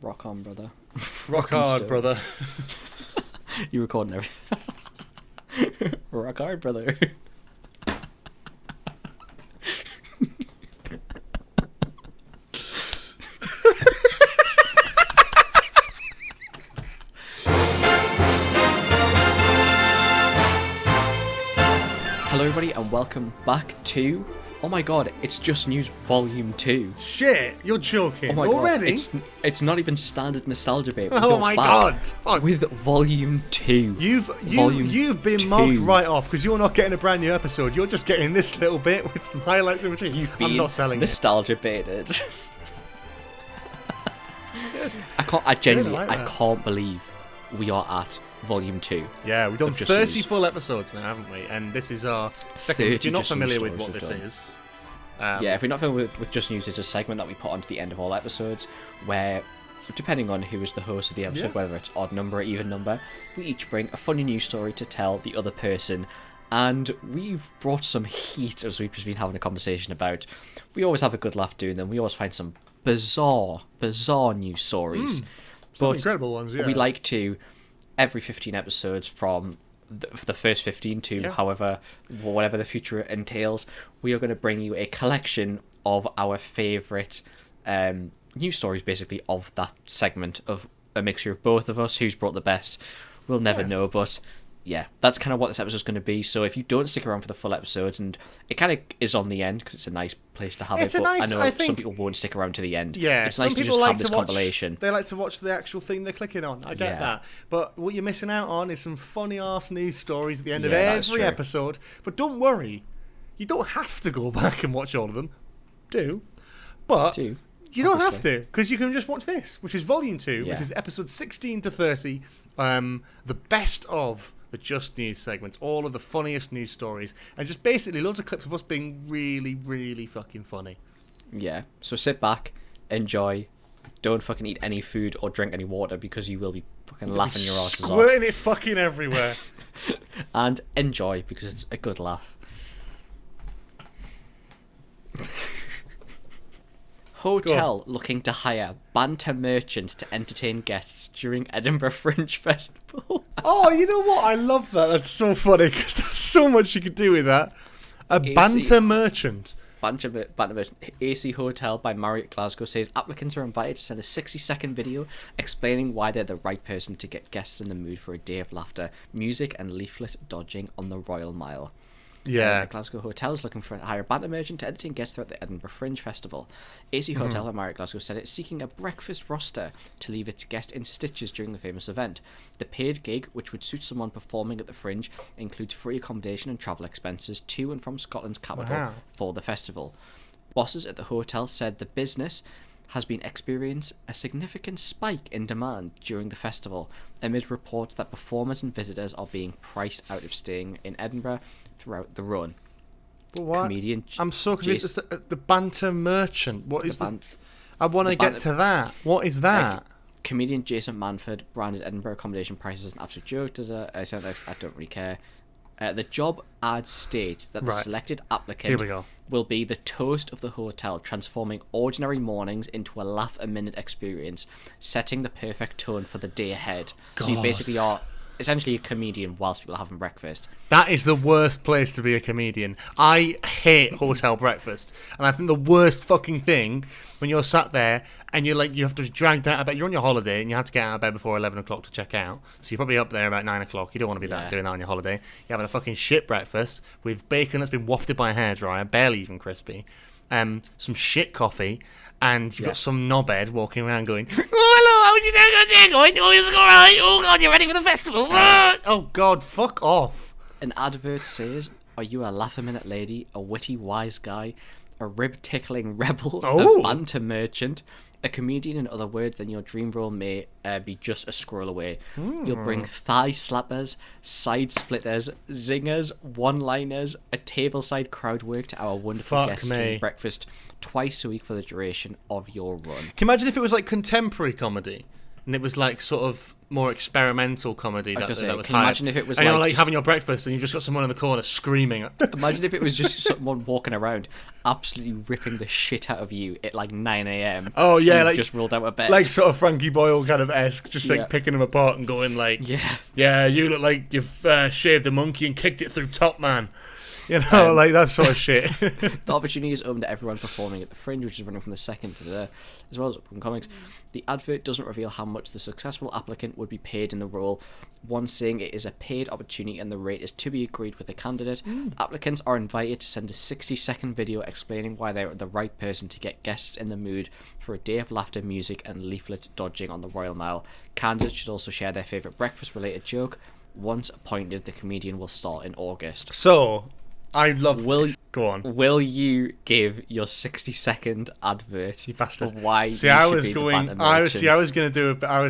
Rock on, brother. Rock hard, brother. You recording everything? Rock hard, brother. Hello, everybody, and welcome back to... Oh my god, it's Just News Volume 2. Shit, you're joking. Oh my already? God, it's not even standard nostalgia bait. Oh my god. Fuck. With Volume 2. You've been mugged right off because you're not getting a brand new episode. You're just getting this little bit with some highlights in between. I'm not selling nostalgia baited. Good. I genuinely can't believe we are at Volume 2. Yeah, we've done 30 full episodes now, haven't we? And this is our second. If you're not familiar with what this is. Yeah, if you're not familiar with Just News, it's a segment that we put onto the end of all episodes where, depending on who is the host of the episode, whether it's odd number or even number, we each bring a funny news story to tell the other person. And we've brought some heat as we've just been having a conversation about. We always have a good laugh doing them. We always find some bizarre news stories. Some incredible ones, yeah. We like to, every 15 episodes from the first 15 to whatever the future entails, we are going to bring you a collection of our favourite news stories, basically, of that segment, of a mixture of both of us. Who's brought the best, we'll never know, but yeah, that's kind of what this episode's going to be. So if you don't stick around for the full episodes, and it kind of is on the end because it's a nice place to have it, but I know some people won't stick around to the end. Yeah, it's nice to just have this compilation. They like to watch the actual thing they're clicking on. I get that. But what you're missing out on is some funny ass news stories at the end of every episode. But don't worry, you don't have to go back and watch all of them. You don't have to, because you can just watch this, which is Volume 2, which is episodes 16 to 30, the best of the Just News segments, all of the funniest news stories, and just basically loads of clips of us being really, really fucking funny. Yeah, so sit back, enjoy, don't fucking eat any food or drink any water because you will be fucking laughing your asses off. Squirting it fucking everywhere. And enjoy, because it's a good laugh. Hotel looking to hire banter merchant to entertain guests during Edinburgh Fringe Festival. Oh, you know what? I love that. That's so funny because there's so much you could do with that. Banter merchant. Banter merchant. AC Hotel by Marriott Glasgow says applicants are invited to send a 60-second video explaining why they're the right person to get guests in the mood for a day of laughter, music, and leaflet dodging on the Royal Mile. Yeah. Glasgow Hotel is looking for a hire banter merchant to entertain guests throughout the Edinburgh Fringe Festival. AC Hotel by Marriott Glasgow said it's seeking a breakfast roster to leave its guests in stitches during the famous event. The paid gig, which would suit someone performing at the Fringe, includes free accommodation and travel expenses to and from Scotland's capital for the festival. Bosses at the hotel said the business has been experiencing a significant spike in demand during the festival, amid reports that performers and visitors are being priced out of staying in Edinburgh throughout the run. What? I'm so confused. The banter merchant. What is the? I want to get to that. What is that? Comedian Jason Manford branded Edinburgh accommodation prices as an absolute joke. I don't really care. The job ad states that the selected applicant will be the toast of the hotel, transforming ordinary mornings into a laugh-a-minute experience, setting the perfect tone for the day ahead. So you basically are essentially a comedian whilst people are having breakfast. That is the worst place to be a comedian. I hate hotel breakfast. And I think the worst fucking thing when you're sat there and you're like, you have to be dragged out of bed. You're on your holiday and you have to get out of bed before 11 o'clock to check out. So you're probably up there about 9 o'clock. You don't want to be doing that on your holiday. You're having a fucking shit breakfast with bacon that's been wafted by a hairdryer, barely even crispy. Some shit coffee, and you've got some knobhead walking around going, "Oh, hello, how was your day going? Oh, it's all right. Oh, God, you're ready for the festival. Oh, God, fuck off." An advert says, "Are you a laugh-a-minute lady, a witty wise guy, a rib-tickling rebel, a banter merchant, a comedian in other words than your dream role may be just a scroll away. You'll bring thigh slappers, side splitters, zingers, one-liners, a tableside crowd work to our wonderful guests during breakfast twice a week for the duration of your run." Can you imagine if it was like contemporary comedy? and it was like sort of more experimental comedy that was can you hired. imagine if it was and you're like just having your breakfast and you've just got someone in the corner screaming. Imagine if it was just someone walking around absolutely ripping the shit out of you at like 9 a.m. Oh yeah, like just rolled out of bed, like sort of Frankie Boyle kind of esque, just like picking them apart and going like, yeah, you look like you've shaved a monkey and kicked it through Top Man. You know, like that sort of shit. The opportunity is open to everyone performing at the Fringe, which is running from the 2nd to the, as well as upcoming comics. The advert doesn't reveal how much the successful applicant would be paid in the role, one saying it is a paid opportunity and the rate is to be agreed with the candidate. Applicants are invited to send a 60-second video explaining why they're the right person to get guests in the mood for a day of laughter, music, and leaflet dodging on the Royal Mile. Candidates should also share their favourite breakfast-related joke. Once appointed, the comedian will start in August. So, I love. Go on. Will you give your 60-second advert? You bastard. For why? See, you I should was be going. the Banter I was going to do it. I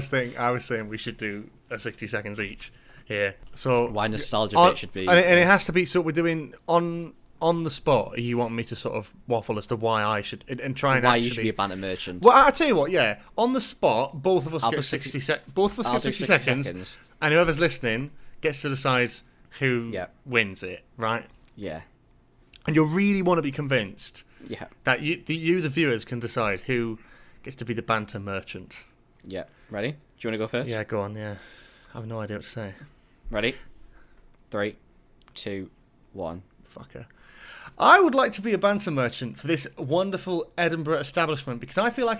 was saying we should do a 60 seconds each. Yeah. So why nostalgia bit should be, and it has to be. So we're doing on the spot. You want me to sort of waffle as to why I should and try and why actually, you should be a banter merchant. Well, I tell you what. Yeah, on the spot, both of us I'll get put 60 seconds. Both of us get 60 seconds, and whoever's listening gets to decide who wins it. Right. Yeah. And you'll really want to be convinced that you, the viewers, can decide who gets to be the banter merchant. Yeah. Ready? Do you want to go first? Yeah, go on, yeah. I have no idea what to say. Ready? 3, 2, 1. Fucker. I would like to be a banter merchant for this wonderful Edinburgh establishment because I feel I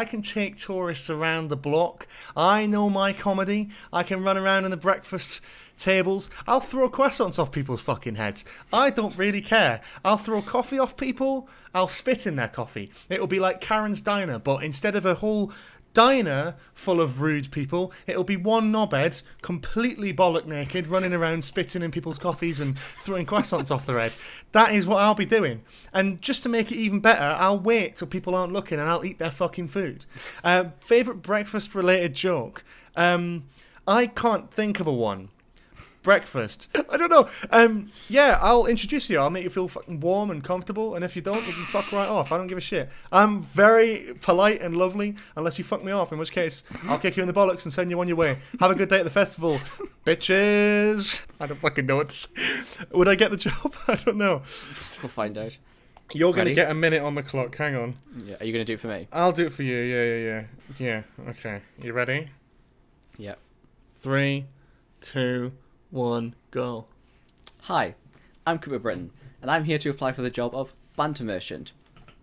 can take tourists around the block. I know my comedy. I can run around in the breakfast tables. I'll throw croissants off people's fucking heads. I don't really care. I'll throw coffee off people. I'll spit in their coffee. It'll be like Karen's Diner, but instead of a whole diner full of rude people, it'll be one knobhead completely bollock naked running around spitting in people's coffees and throwing croissants off their head. That is what I'll be doing. And just to make it even better, I'll wait till people aren't looking and I'll eat their fucking food. Favourite breakfast related joke? I can't think of a one. Breakfast. I don't know. Yeah, I'll introduce you. I'll make you feel fucking warm and comfortable. And if you don't, you can fuck right off. I don't give a shit. I'm very polite and lovely, unless you fuck me off, in which case I'll kick you in the bollocks and send you on your way. Have a good day at the festival, bitches. I don't fucking know what. Would I get the job? I don't know. We'll find out. You're going to get a minute on the clock. Hang on. Yeah. Are you going to do it for me? I'll do it for you. Yeah. Okay. You ready? Yeah. 3, 2, 1, go. Hi, I'm Cooper Britton, and I'm here to apply for the job of banter merchant.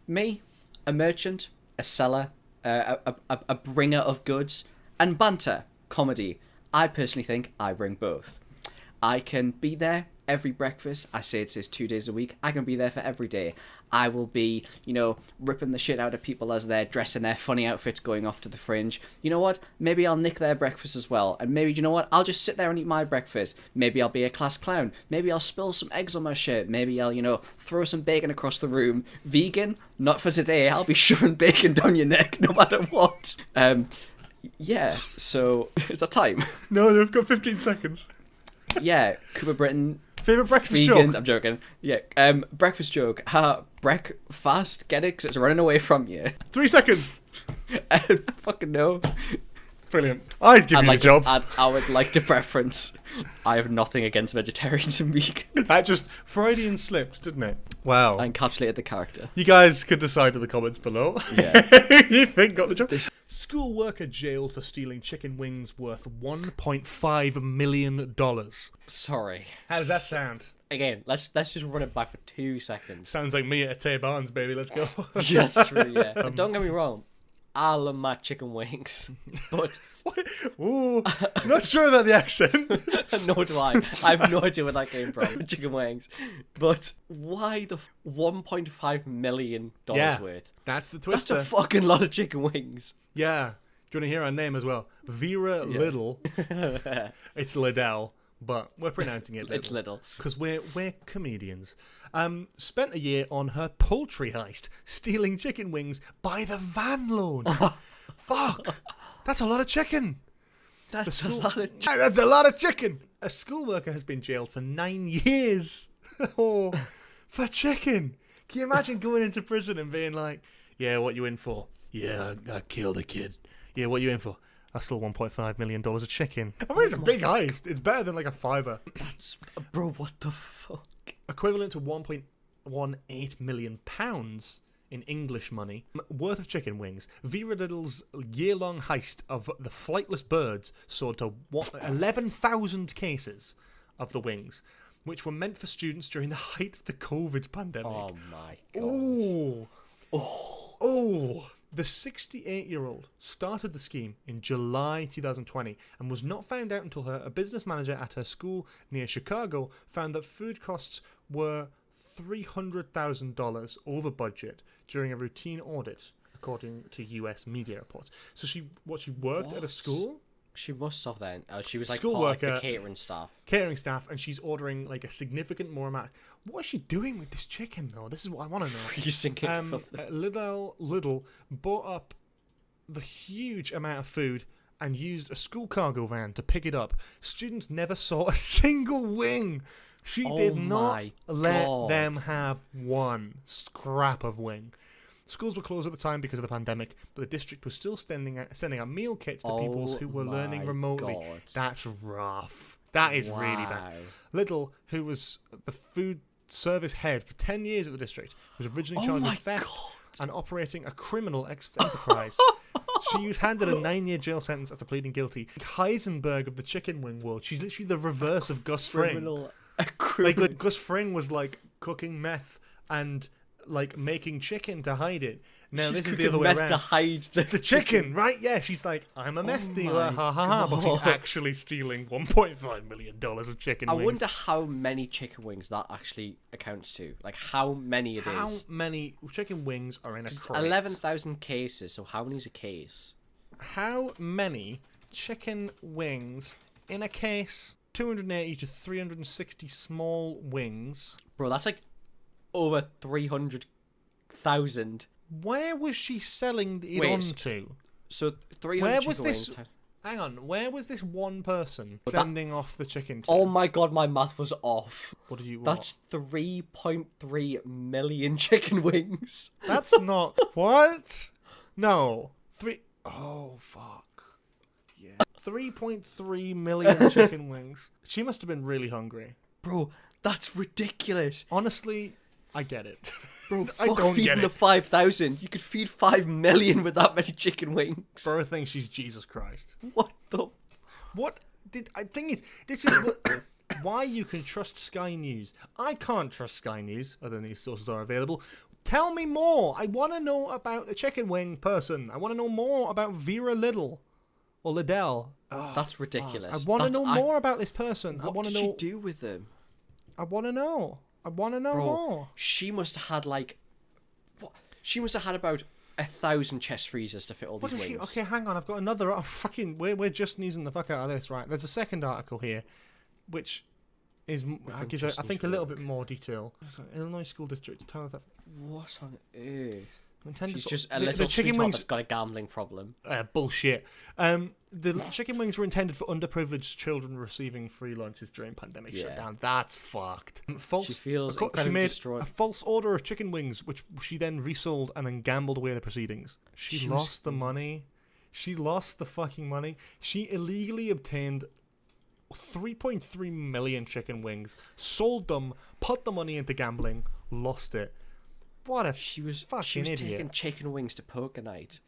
Me, a merchant, a seller, a bringer of goods, and banter, comedy. I personally think I bring both. I can be there every breakfast. I say it's 2 days a week. I can be there for every day. I will be, ripping the shit out of people as they're dressing their funny outfits going off to the Fringe. You know what? Maybe I'll nick their breakfast as well. And maybe, you know what? I'll just sit there and eat my breakfast. Maybe I'll be a class clown. Maybe I'll spill some eggs on my shirt. Maybe I'll, throw some bacon across the room. Vegan? Not for today. I'll be shoving bacon down your neck no matter what. Yeah, so is that time? No, I've got 15 seconds. Yeah, Cooper Britton. Favourite breakfast vegan, joke? I'm joking. Yeah, breakfast joke. Breakfast, get it? 'Cause it's running away from you. 3 seconds. I fucking know. Brilliant. I'd give you the job. I would like to preference. I have nothing against vegetarians and vegans. That just Freudian slipped, didn't it? Wow. I encapsulated the character. You guys could decide in the comments below. Yeah. You think got the job? School worker jailed for stealing chicken wings worth $1.5 million. Sorry. How does that sound? Again, let's just run it back for 2 seconds. Sounds like me at a Tay Barnes, baby. Let's go. That's true, yeah. And don't get me wrong. I love my chicken wings, but... Ooh, not sure about the accent. Nor do I. I have no idea where that came from. Chicken wings. But why the $1.5 million worth? That's the twister. That's a fucking lot of chicken wings. Yeah. Do you want to hear our name as well? Vera Little. It's Liddell, but we're pronouncing it Little. It's Little. Because we're comedians. Spent a year on her poultry heist, stealing chicken wings by the van load. Fuck. That's a lot of chicken. That's a lot of chicken. That's a lot of chicken. A school worker has been jailed for 9 years. For chicken. Can you imagine going into prison and being like, yeah, what you in for? Yeah, I killed a kid. Yeah, what you in for? That's still $1.5 million a chicken. I mean, it's a big heist. It's better than like a fiver. That's... Bro, what the fuck? Equivalent to £1.18 million in English money worth of chicken wings. Vera Little's year-long heist of the flightless birds sold to 11,000 cases of the wings, which were meant for students during the height of the COVID pandemic. Oh my god. Oh. The 68-year-old started the scheme in July 2020 and was not found out until a business manager at her school near Chicago found that food costs were $300,000 over budget during a routine audit, according to US media reports. So she worked at a school? She must have then. She was like School part worker, of the catering staff, and she's ordering like a significant more amount. What is she doing with this chicken though? This is what I want to know. Freezing it. Little bought up the huge amount of food and used a school cargo van to pick it up. Students never saw a single wing. She did not let them have one scrap of wing. Schools were closed at the time because of the pandemic, but the district was still sending out meal kits to people who were learning remotely. God. That's rough. That is really bad. Little, who was the food service head for 10 years at the district, was originally charged with theft and operating a criminal enterprise. She was handed a 9-year jail sentence after pleading guilty. Heisenberg of the chicken wing world. She's literally the reverse of Gus Fring. Like when Gus Fring was like cooking meth and like making chicken to hide it. Now this is the other way around. To hide the chicken, right? Yeah, she's like, I'm a meth dealer, ha ha ha. But she's actually stealing $1.5 million of chicken wings. I wonder how many chicken wings that actually accounts to. Like how many it is. How many chicken wings are in a crate? 11,000 cases. So how many is a case? How many chicken wings in a case? 280 to 360 small wings. Bro, that's like over 300,000. Where was she selling it onto? So 300. Where was this? Hang on. Where was this one person sending off the chicken to? Oh my god, my math was off. What do you want? That's 3.3 million chicken wings. That's not what? No. Oh fuck. Yeah. 3.3 million chicken wings. She must have been really hungry. Bro, that's ridiculous. Honestly, I get it. Bro, I don't feeding get the it. 5,000. You could feed 5 million with that many chicken wings. Bro thinks she's Jesus Christ. What the? What did I think is this is what, why you can trust Sky News. I can't trust Sky News, other than these sources are available. Tell me more. I want to know about the chicken wing person. I want to know more about Vera Little or Liddell. Oh, that's ridiculous. I want to know more about this person. What I want to did know. she do with them? I want to know. I want to know more. She must have had like, what? She must have had about 1,000 chest freezers to fit all these wings. Okay, hang on. I've got another. Oh, we're just sneezing the fuck out of this, right? There's a second article here, which is gives I think a little bit more detail. Illinois school district. What on earth? She's just a little chicken wings that's got a gambling problem. Bullshit. The chicken wings were intended for underprivileged children receiving free lunches during pandemic shutdown. That's fucked. She feels she made destroyed. a false order of chicken wings, which she then resold and then gambled away the proceedings. She lost the money. She lost the fucking money. She illegally obtained 3.3 million chicken wings, sold them, put the money into gambling, lost it. What a she was fucking idiot. Taking chicken wings to poker night.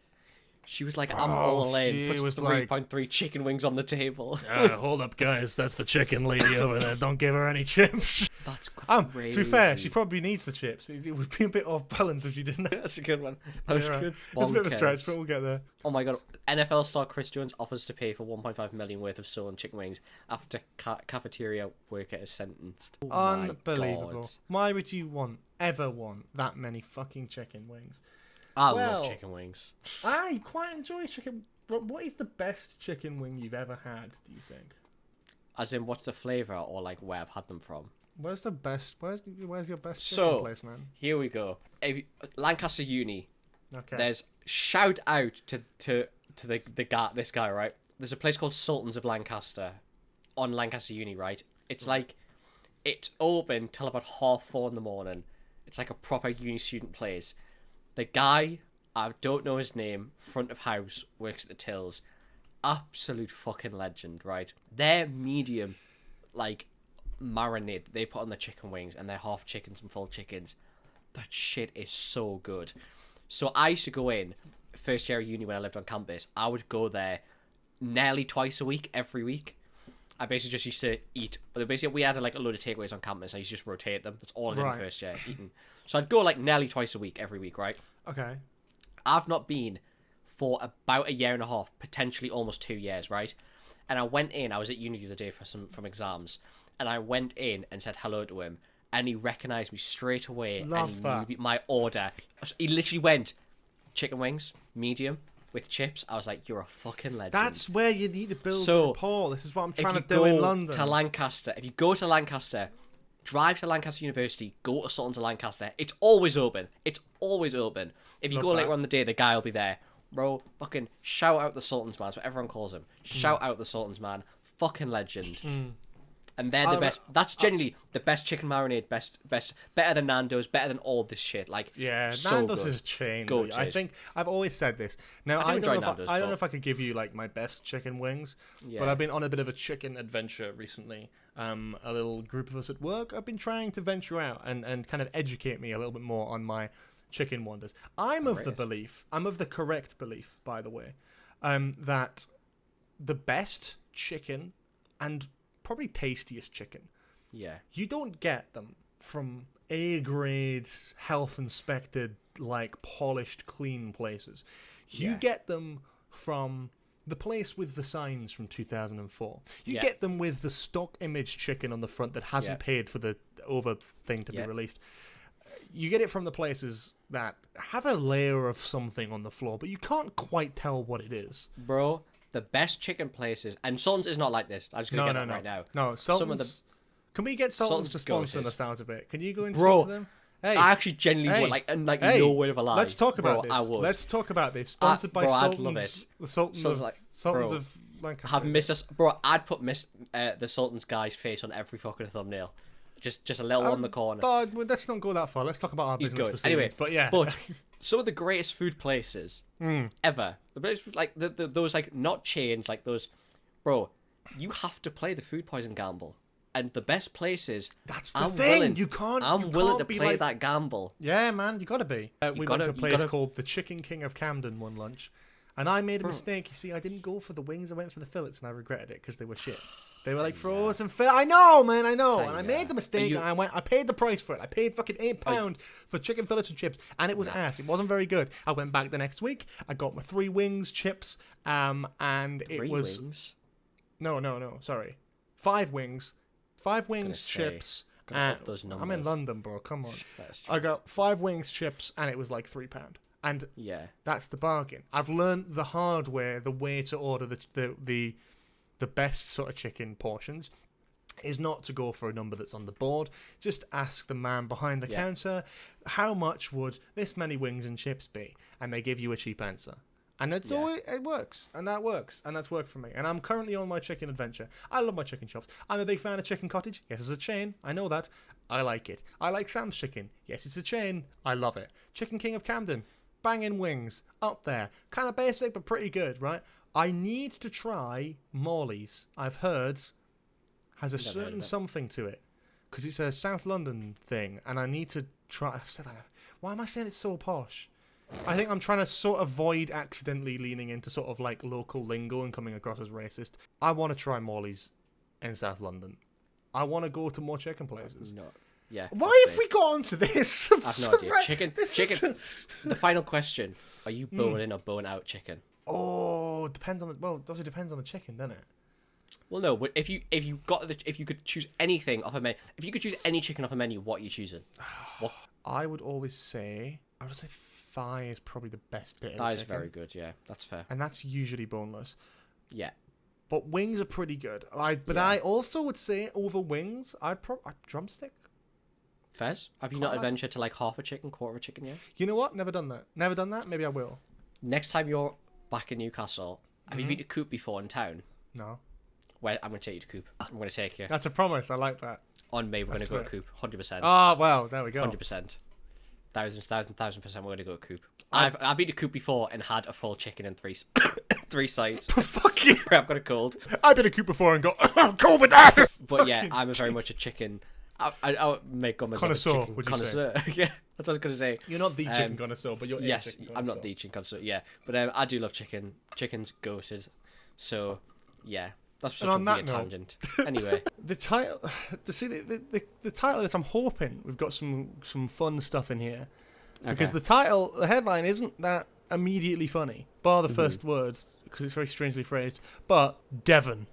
She was like, I'm all in. Puts 3.3 chicken wings on the table. Hold up, guys. That's the chicken lady over there. Don't give her any chips. That's crazy. To be fair, she probably needs the chips. It would be a bit off balance if she didn't. That's a good one. That was good. It's a bit of a stretch, but we'll get there. Oh my god. NFL star Chris Jones offers to pay for 1.5 million worth of stolen chicken wings after cafeteria worker is sentenced. Oh unbelievable. Why would you ever want that many fucking chicken wings? I love chicken wings. I quite enjoy chicken. But what is the best chicken wing you've ever had, do you think? As in, what's the flavour or like where I've had them from? Where's the best? Where's your best chicken place, man? Here we go. Lancaster Uni. Okay. There's shout out to this guy, right? There's a place called Sultans of Lancaster on Lancaster Uni, right? It's like it's open till about 4:30 in the morning. It's like a proper uni student place. The guy, I don't know his name, front of house, works at the tills. absolute fucking legend, right? Their medium, like, marinade that they put on the chicken wings, and their half chickens and full chickens, that shit is so good. So I used to go in, first year of uni when I lived on campus, I would go there nearly twice a week, every week. I basically just used to eat. Basically, we had like a load of takeaways on campus. I used to just rotate them. That's all I did in the first year, eating. So I'd go like nearly twice a week, every week, right? Okay. I've not been for about a year and a half, potentially almost 2 years, right? And I went in. I was at uni the other day from exams, and I went in and said hello to him, and he recognised me straight away. Love and he that. knew my order. He literally went chicken wings, medium, with chips. I was like, you're a fucking legend. That's where you need to build rapport. This is what I'm trying to do in London. To Lancaster, if you go to Lancaster, drive to Lancaster University, go to Sultan's of Lancaster. It's always open. It's always open. If you go later on the day, the guy will be there. Bro, fucking shout out the Sultan's man. That's what everyone calls him. Shout out the Sultan's man. Fucking legend. And they're the best. That's genuinely the best chicken marinade. Best, better than Nando's. Better than all this shit. Like, yeah, so Nando's good. is a chain. Go I think I've always said this. Now I don't know if I could give you like my best chicken wings, but I've been on a bit of a chicken adventure recently. A little group of us at work. I've been trying to venture out and kind of educate me a little bit more on my chicken wonders. I'm of the correct belief, by the way, that the best chicken and probably tastiest chicken, you don't get them from A-grade, health inspected, like polished, clean places. You get them from the place with the signs from 2004. You get them with the stock image chicken on the front that hasn't paid for the over thing to be released. You get it from the places that have a layer of something on the floor, but you can't quite tell what it is. Bro, the best chicken places, and Sultan's is not like this. I'm just going to get that right now. No, Sultan's... Can we get Sultan's to sponsor us out a bit? Can you go and speak to them? Hey, I actually genuinely would, no word of a lie. Let's talk about this. I would. Let's talk about this. Sponsored by Sultan's. I'd love it. The Sultans of Lancaster. Bro, I'd put the Sultan's guy's face on every fucking thumbnail. Just a little on the corner. Let's not go that far. Let's talk about our business proceedings. Anyway, but yeah. But some of the greatest food places ever. Like those like not chains, like those. Bro, you have to play the food poison gamble. And the best places. That's the thing. I'm willing to play that gamble. Yeah, man, you gotta be. We went to a place called the Chicken King of Camden one lunch, and I made a mistake. You see, I didn't go for the wings. I went for the fillets, and I regretted it because they were shit. They were like frozen fillet. I know, man. I know. And I made the mistake, and I paid the price for it. I paid fucking £8 for chicken fillets and chips, and it was ass. It wasn't very good. I went back the next week. I got my 3 wings, chips, and it was... Wings? No. Sorry. 5 wings. 5 wings, chips. I'm in London, bro. Come on. I got 5 wings, chips, and it was like £3. And that's the bargain. I've learned the hard way, the way to order the best sort of chicken portions is not to go for a number that's on the board. Just ask the man behind the counter, how much would this many wings and chips be? And they give you a cheap answer. And it works, and that works, and that's worked for me. And I'm currently on my chicken adventure. I love my chicken chops. I'm a big fan of Chicken Cottage. Yes, it's a chain. I know that. I like it. I like Sam's Chicken. Yes, it's a chain. I love it. Chicken King of Camden. Banging wings. Up there. Kind of basic, but pretty good, right? I need to try Morley's. I've heard has a certain something to it. Because it's a South London thing, and I need to try... Why am I saying it's so posh? I think I'm trying to sort of avoid accidentally leaning into sort of like local lingo and coming across as racist. I want to try Morley's in South London. I want to go to more chicken places. Why have we got onto this? I have no idea. Chicken. The final question: are you bone in or bone out chicken? Oh, depends on the. Well, it also depends on the chicken, doesn't it? Well, no. But if you could choose anything off a menu, if you could choose any chicken off a menu, what are you choosing? What? I would say thigh is probably the best bit of Thigh chicken. is very good, yeah. That's fair. And that's usually boneless. Yeah. But wings are pretty good. I also would say over wings, I'd drumstick. Fez? Have you not adventured to like half a chicken, quarter of a chicken yet? You know what? Never done that. Maybe I will. Next time you're back in Newcastle, have you been to Coop before in town? No. Well, I'm going to take you to Coop. I'm going to take you. That's a promise. I like that. On me, we're going to go to Coop. 100%. Oh, well, there we go. 100%. 1,000% we're going to go to Coop. I've been to Coop before and had a full chicken and three 3 sites. Fuck you. I've got a cold. I've been a coop before and got COVID. But yeah, I'm very much a chicken. I make up myself Connoisseur, a chicken would you connoisseur. Yeah, that's what I was going to say. You're not the chicken connoisseur, but you're Yes, a chicken connoisseur. I'm not the chicken connoisseur, yeah. But I do love chicken. Chicken's goated. So, yeah. That's such a weird tangent. Anyway. The title... The title of this, I'm hoping we've got some fun stuff in here. Because the title, the headline isn't that immediately funny, bar the first word, because it's very strangely phrased. But, Devon.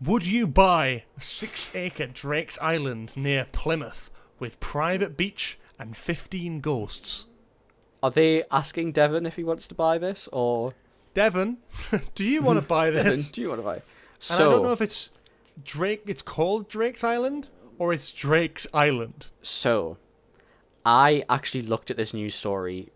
Would you buy a 6-acre Drake's Island near Plymouth with private beach and 15 ghosts? Are they asking Devon if he wants to buy this, or... Devon, do you want to buy this? Devon, do you want to buy it? And I don't know if it's Drake. It's called Drake's Island or it's Drake's Island. So, I actually looked at this news story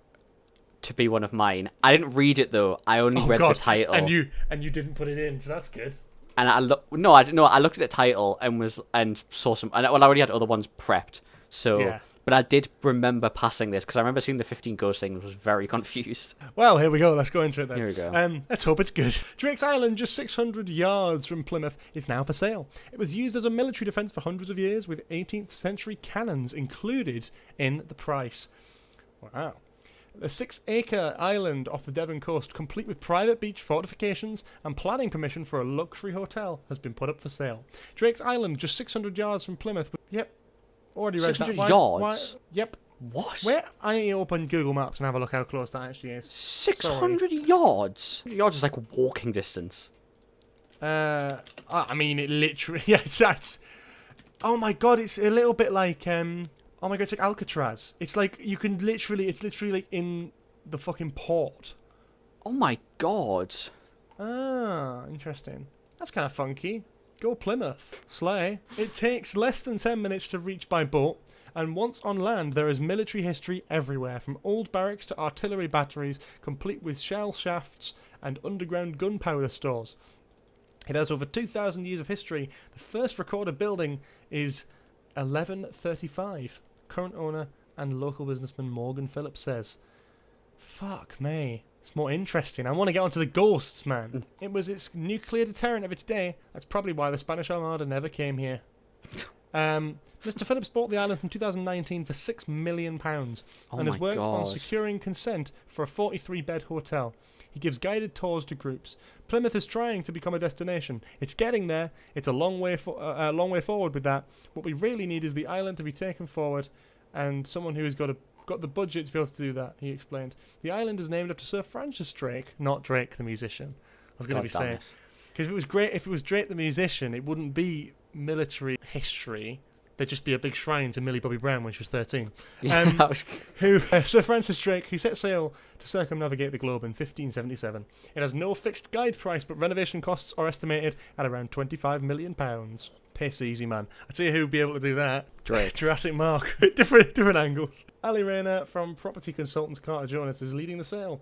to be one of mine. I didn't read it though. I only read the title. And you didn't put it in, so that's good. And I looked at the title and saw some. And I already had other ones prepped. So, Yeah. But I did remember passing this because I remember seeing the 15 ghost thing and was very confused. Well, here we go. Let's go into it then. Here we go. Let's hope it's good. Drake's Island, just 600 yards from Plymouth, is now for sale. It was used as a military defence for hundreds of years, with 18th century cannons included in the price. Wow. A 6-acre island off the Devon coast, complete with private beach, fortifications, and planning permission for a luxury hotel, has been put up for sale. Drake's Island, just 600 yards from Plymouth. Yep. Already read 600 that. yards? Yep. What? Where? I need to open Google Maps and have a look how close that actually is. 600 yards? 600 yards is like walking distance. I mean, it literally... Yeah, that's... Oh my god, it's a little bit like... Oh my god, it's like Alcatraz. It's like, you can literally... It's literally like in the fucking port. Oh my god. Ah, interesting. That's kind of funky. Go Plymouth. Slay. It takes less than 10 minutes to reach by boat, and once on land, there is military history everywhere, from old barracks to artillery batteries, complete with shell shafts and underground gunpowder stores. It has over 2,000 years of history. The first recorded building is 1135. Current owner and local businessman Morgan Phillips says. Fuck me. It's more interesting. I want to get onto the ghosts, man. It was its nuclear deterrent of its day. That's probably why the Spanish Armada never came here. Mr. Phillips bought the island in 2019 for £6 million and has worked on securing consent for a 43-bed hotel. He gives guided tours to groups. Plymouth is trying to become a destination. It's getting there. It's a long way forward with that. What we really need is the island to be taken forward, and someone who has got the budget to be able to do that, he explained. The island is named after Sir Francis Drake, not Drake the musician. I was going to be saying. Because if it was Drake the musician, it wouldn't be military history. There'd just be a big shrine to Millie Bobby Brown when she was 13. Sir Francis Drake, he set sail to circumnavigate the globe in 1577. It has no fixed guide price, but renovation costs are estimated at around £25 million. Piss easy, man. I'd say who'd be able to do that? Drake. Jurassic Mark. different angles. Ali Rayner from property consultants Carter Jonas is leading the sale.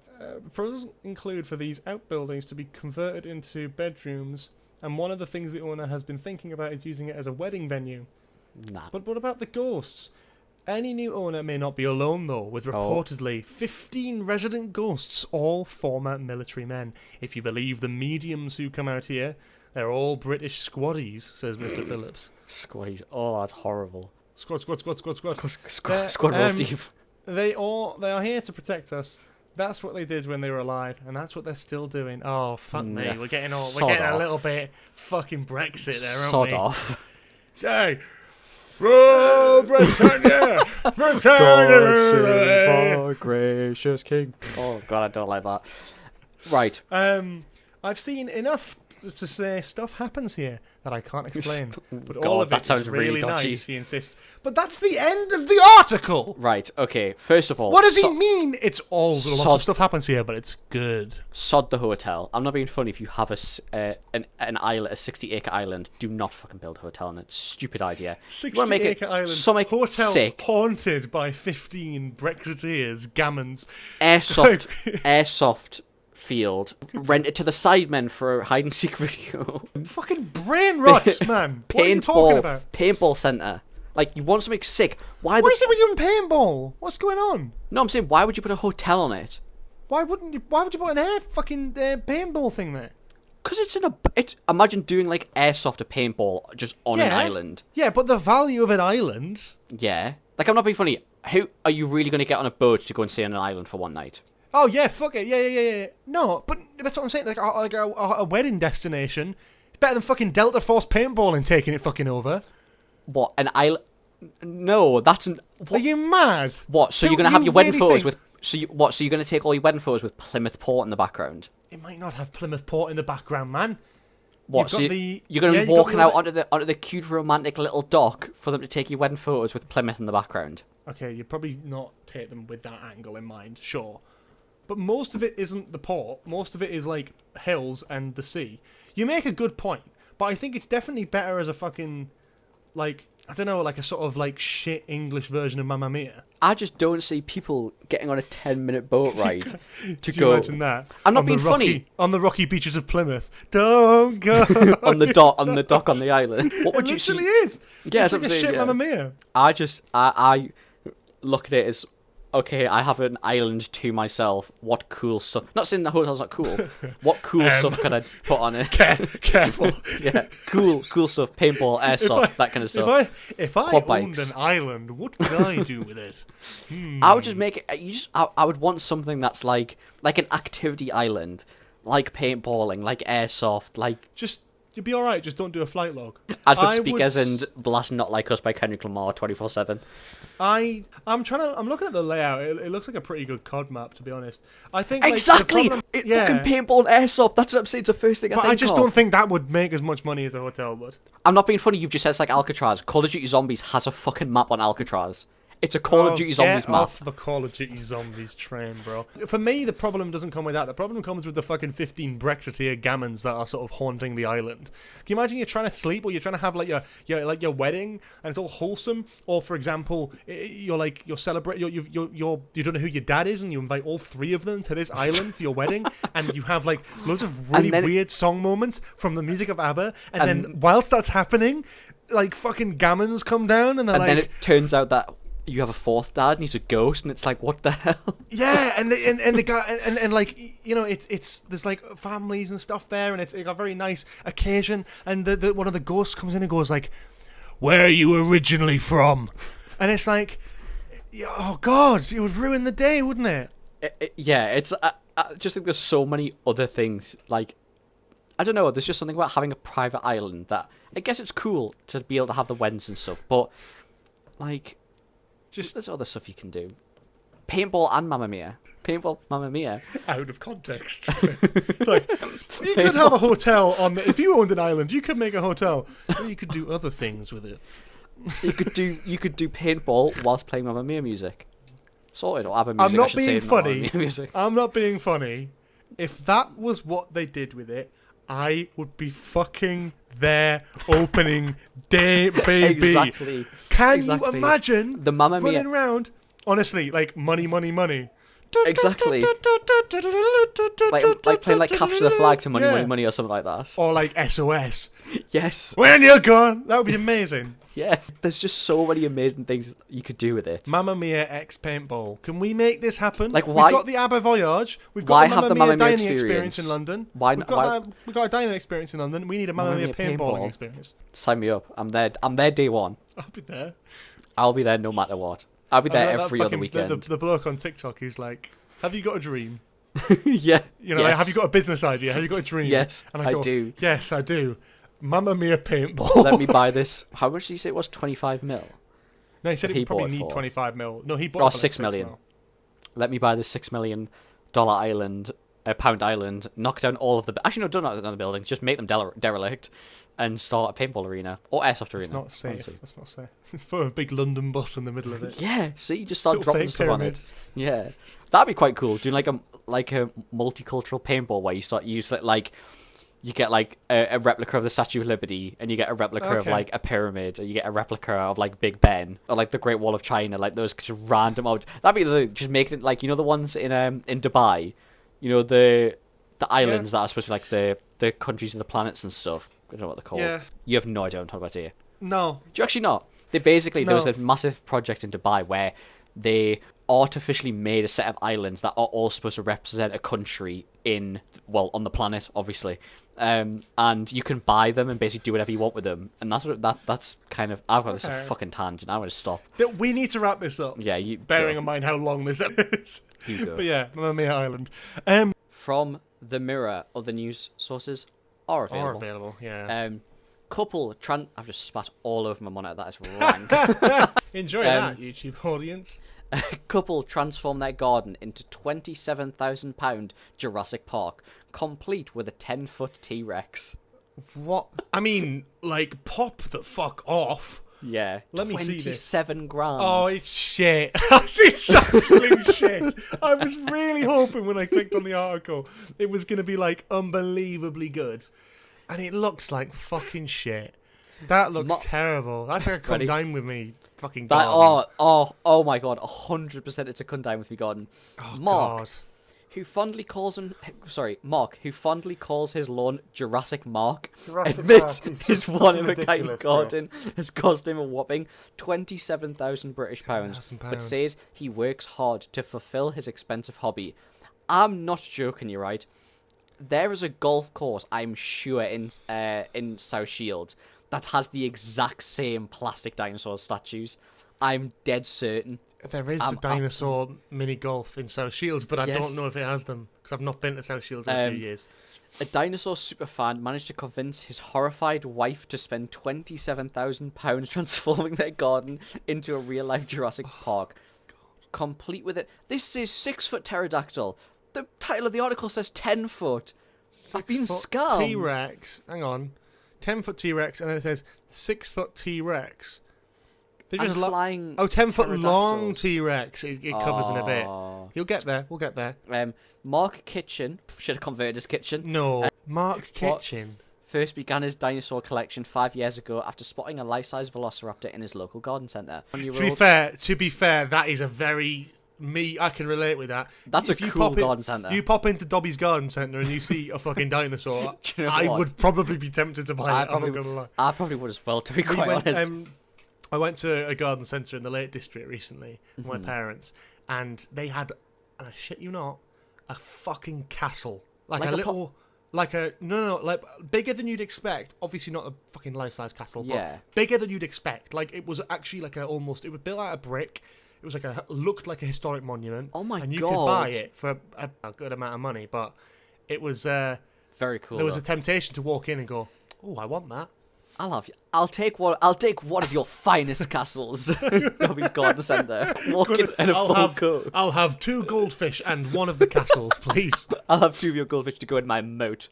Proposals include for these outbuildings to be converted into bedrooms, and one of the things the owner has been thinking about is using it as a wedding venue. Nah. But what about the ghosts? Any new owner may not be alone, though, with reportedly 15 resident ghosts, all former military men. If you believe the mediums who come out here, they're all British squaddies, says Mr. Phillips. Squaddies. Oh, that's horrible. Squad. Squad roll, Steve. They are here to protect us. That's what they did when they were alive, and that's what they're still doing. Oh, fuck me. We're getting a little bit fucking Brexit there, aren't we? Sod off. Say... Roll Britannia! Britannia! Our gracious king. Oh god, I don't like that. Right. I've seen enough to say stuff happens here that I can't explain. But God, all of that it sounds is really really dodgy. nice, he insists. But that's the end of the article! Right, okay. First of all... What does he mean? It's all... Lots of stuff happens here, but it's good. Sod the hotel. I'm not being funny. If you have an island, a 60-acre island, do not fucking build a hotel on it. Stupid idea. 60-acre island. Hotel sick. Haunted by 15 Brexiteers, gammons. Airsoft field. Rent it to the Sidemen for a hide-and-seek video. Fucking brain rot, man. What are you talking about? Paintball centre. Like, you want something sick. What is it with you and paintball? What's going on? No, I'm saying, why would you put a hotel on it? Why wouldn't you? Why would you put an paintball thing there? Because it's imagine doing like airsoft a paintball just on an island. Yeah, but the value of an island. Yeah. Like, I'm not being funny. How are you really going to get on a boat to go and stay on an island for one night? Oh yeah, fuck it. Yeah. No, but that's what I'm saying. Like a wedding destination. It's better than fucking Delta Force paintballing taking it fucking over. What, an island? No, that's an. Are you mad? What? So you're going to have your wedding photos with. So you're going to take all your wedding photos with Plymouth Port in the background? It might not have Plymouth Port in the background, man. What? So you're going to be walking out onto the cute romantic little dock for them to take your wedding photos with Plymouth in the background. Okay, you probably not take them with that angle in mind, sure. But most of it isn't the port. Most of it is like hills and the sea. You make a good point, but I think it's definitely better as a fucking, like, I don't know, like a sort of like shit English version of Mamma Mia. I just don't see people getting on a 10-minute boat ride to go. Imagine that? I'm not being funny. On the rocky beaches of Plymouth. Don't go. on the dock on the island. What would you see? It literally is. Yeah, it's like a shit Mamma Mia. I look at it as, okay, I have an island to myself. What cool stuff? Not saying the hotel's not cool. What cool stuff can I put on it? Careful. Yeah, cool stuff. Paintball, airsoft, that kind of stuff. If I owned an island, what would I do with it? I would just make it. I would want something that's like an activity island, like paintballing, like airsoft, like. You'd be alright, just don't do a flight log. As good speakers and Blast Not Like Us by Kendrick Lamar 24/7. I'm looking at the layout. It looks like a pretty good COD map, to be honest. I think exactly. Fucking paintball and airsoft. That's what I'm saying. It's the first thing I think I just don't think that would make as much money as a hotel would. I'm not being funny. You've just said it's like Alcatraz. Call of Duty Zombies has a fucking map on Alcatraz. It's a Call of Duty Zombies map. Get off the Call of Duty Zombies train, bro. For me, the problem doesn't come with that. The problem comes with the fucking 15 Brexiteer gammons that are sort of haunting the island. Can you imagine you're trying to sleep, or you're trying to have like your wedding, and it's all wholesome, or for example, you don't know who your dad is, and you invite all three of them to this island for your wedding, and you have like loads of really weird song moments from the music of ABBA, and then whilst that's happening, like fucking gammons come down, and then it turns out that you have a fourth dad and he's a ghost, and it's like, what the hell? Yeah, and the guy and like, you know, it's there's like families and stuff there, and it's a very nice occasion, and the one of the ghosts comes in and goes like, "Where are you originally from?" And it's like, oh god, it would ruin the day, wouldn't it? Yeah, it's I just think there's so many other things, like, I don't know, there's just something about having a private island that I guess it's cool to be able to have the weddings and stuff, but like, just there's other stuff you can do. Paintball and Mamma Mia. Paintball, Mamma Mia. Out of context. Like, you could have a hotel on if you owned an island, you could make a hotel. Or you could do other things with it. You could do paintball whilst playing Mamma Mia music. Sorted, or ABBA music. I'm not being funny. I'm not being funny. If that was what they did with it, I would be fucking there opening day, baby. Exactly. Can you imagine the Mamma Mia running around? Honestly, like money. Exactly. like playing like Capture the Flag to money or something like that. Or like SOS. Yes. When you're gone, that would be amazing. Yeah, there's just so many amazing things you could do with it. Mamma Mia X Paintball. Can we make this happen? Like, why? We've got the ABBA Voyage. We've got the Mamma Mia dining experience in London. We've got a dining experience in London. We need a Mamma Mia paintballing experience. Sign me up. I'm there day one. I'll be there. I'll be there no matter what. I'll be there every other weekend. The bloke on TikTok who's like, "Have you got a dream?" Yeah. You know, like, have you got a business idea? Have you got a dream? Yes, and I do. Yes, I do. Mamma Mia paintball. Let me buy this. How much did he say it was? 25 mil? No, he said he would probably need 25 mil. No, he bought it for 6 million. Let me buy this $6 million island, pound island, knock down all of the... Actually, no, don't knock down the buildings. Just make them derelict and start a paintball arena. Or airsoft arena. That's not safe. Honestly. That's not safe. Put a big London bus in the middle of it. Yeah, see? Just start dropping stuff on it. Yeah. That'd be quite cool. Doing like a multicultural paintball where you start use it like... You get like a replica of the Statue of Liberty, and you get a replica of like a pyramid, or you get a replica of like Big Ben, or like the Great Wall of China, like those just random that'd be just making it like, you know, the ones in Dubai, you know, the islands that are supposed to be like the countries of the planets and stuff. I don't know what they're called. Yeah. You have no idea what I'm talking about, do you? No. Do you actually not? There was a massive project in Dubai where they artificially made a set of islands that are all supposed to represent a country on the planet, obviously. And you can buy them and basically do whatever you want with them. And that's kind of... I've got this fucking tangent. I'm going to stop. But we need to wrap this up. Yeah, bearing in mind how long this is. You go. But yeah, Mamma Mia Island. From the Mirror, other news sources are available. Yeah. Couple I've just spat all over my monitor. That is rank. Enjoy that, YouTube audience. Couple transform their garden into £27,000 Jurassic Park, complete with a 10-foot T-Rex. What? I mean, like, pop the fuck off. Yeah. Let me see this. 27 grand. Oh, it's shit. It's absolute shit. I was really hoping when I clicked on the article it was going to be, like, unbelievably good. And it looks like fucking shit. That looks terrible. That's like a come down with me fucking garden. Oh my god, 100% it's a come down with me garden. Oh, Mark, God. who fondly calls his lawn Jurassic Mark, admits his one-of-a-kind garden has cost him a whopping £27,000 but says he works hard to fulfill his expensive hobby. I'm not joking you, right? There is a golf course, I'm sure, in South Shields that has the exact same plastic dinosaur statues. I'm dead certain. There is a dinosaur mini golf in South Shields, but I don't know if it has them because I've not been to South Shields in a few years. A dinosaur superfan managed to convince his horrified wife to spend £27,000 transforming their garden into a real-life Jurassic Park, complete with it. This is 6-foot pterodactyl. The title of the article says 10 foot. I've been scammed. T-Rex. Hang on. 10-foot T-Rex, and then it says 6-foot T-Rex. They're just flying. 10-foot long T-Rex. It covers in a bit. You'll get there. We'll get there. Mark Kitchen should have converted his kitchen. No, Mark Kitchen first began his dinosaur collection 5 years ago after spotting a life-size velociraptor in his local garden centre. To be fair, that is a very... I can relate with that. That's a cool garden centre. You pop into Dobby's garden centre and you see a fucking dinosaur. You know I what? would probably be tempted to buy it. I'm not gonna lie. I probably would as well, to be quite honest. I went to a garden centre in the Lake District recently with my parents, and they had, and I shit you not, a fucking castle, like bigger than you'd expect. Obviously not a fucking life-size castle, but bigger than you'd expect. Like it was actually like it was built out of brick. It was looked like a historic monument. Oh my god! And you could buy it for a good amount of money, but it was very cool. There was a temptation to walk in and go, "Oh, I want that." I'll take one of your finest castles. Dobby's Garden Centre. Walking in a full coat. I'll have 2 goldfish and one of the castles, please. I'll have 2 of your goldfish to go in my moat.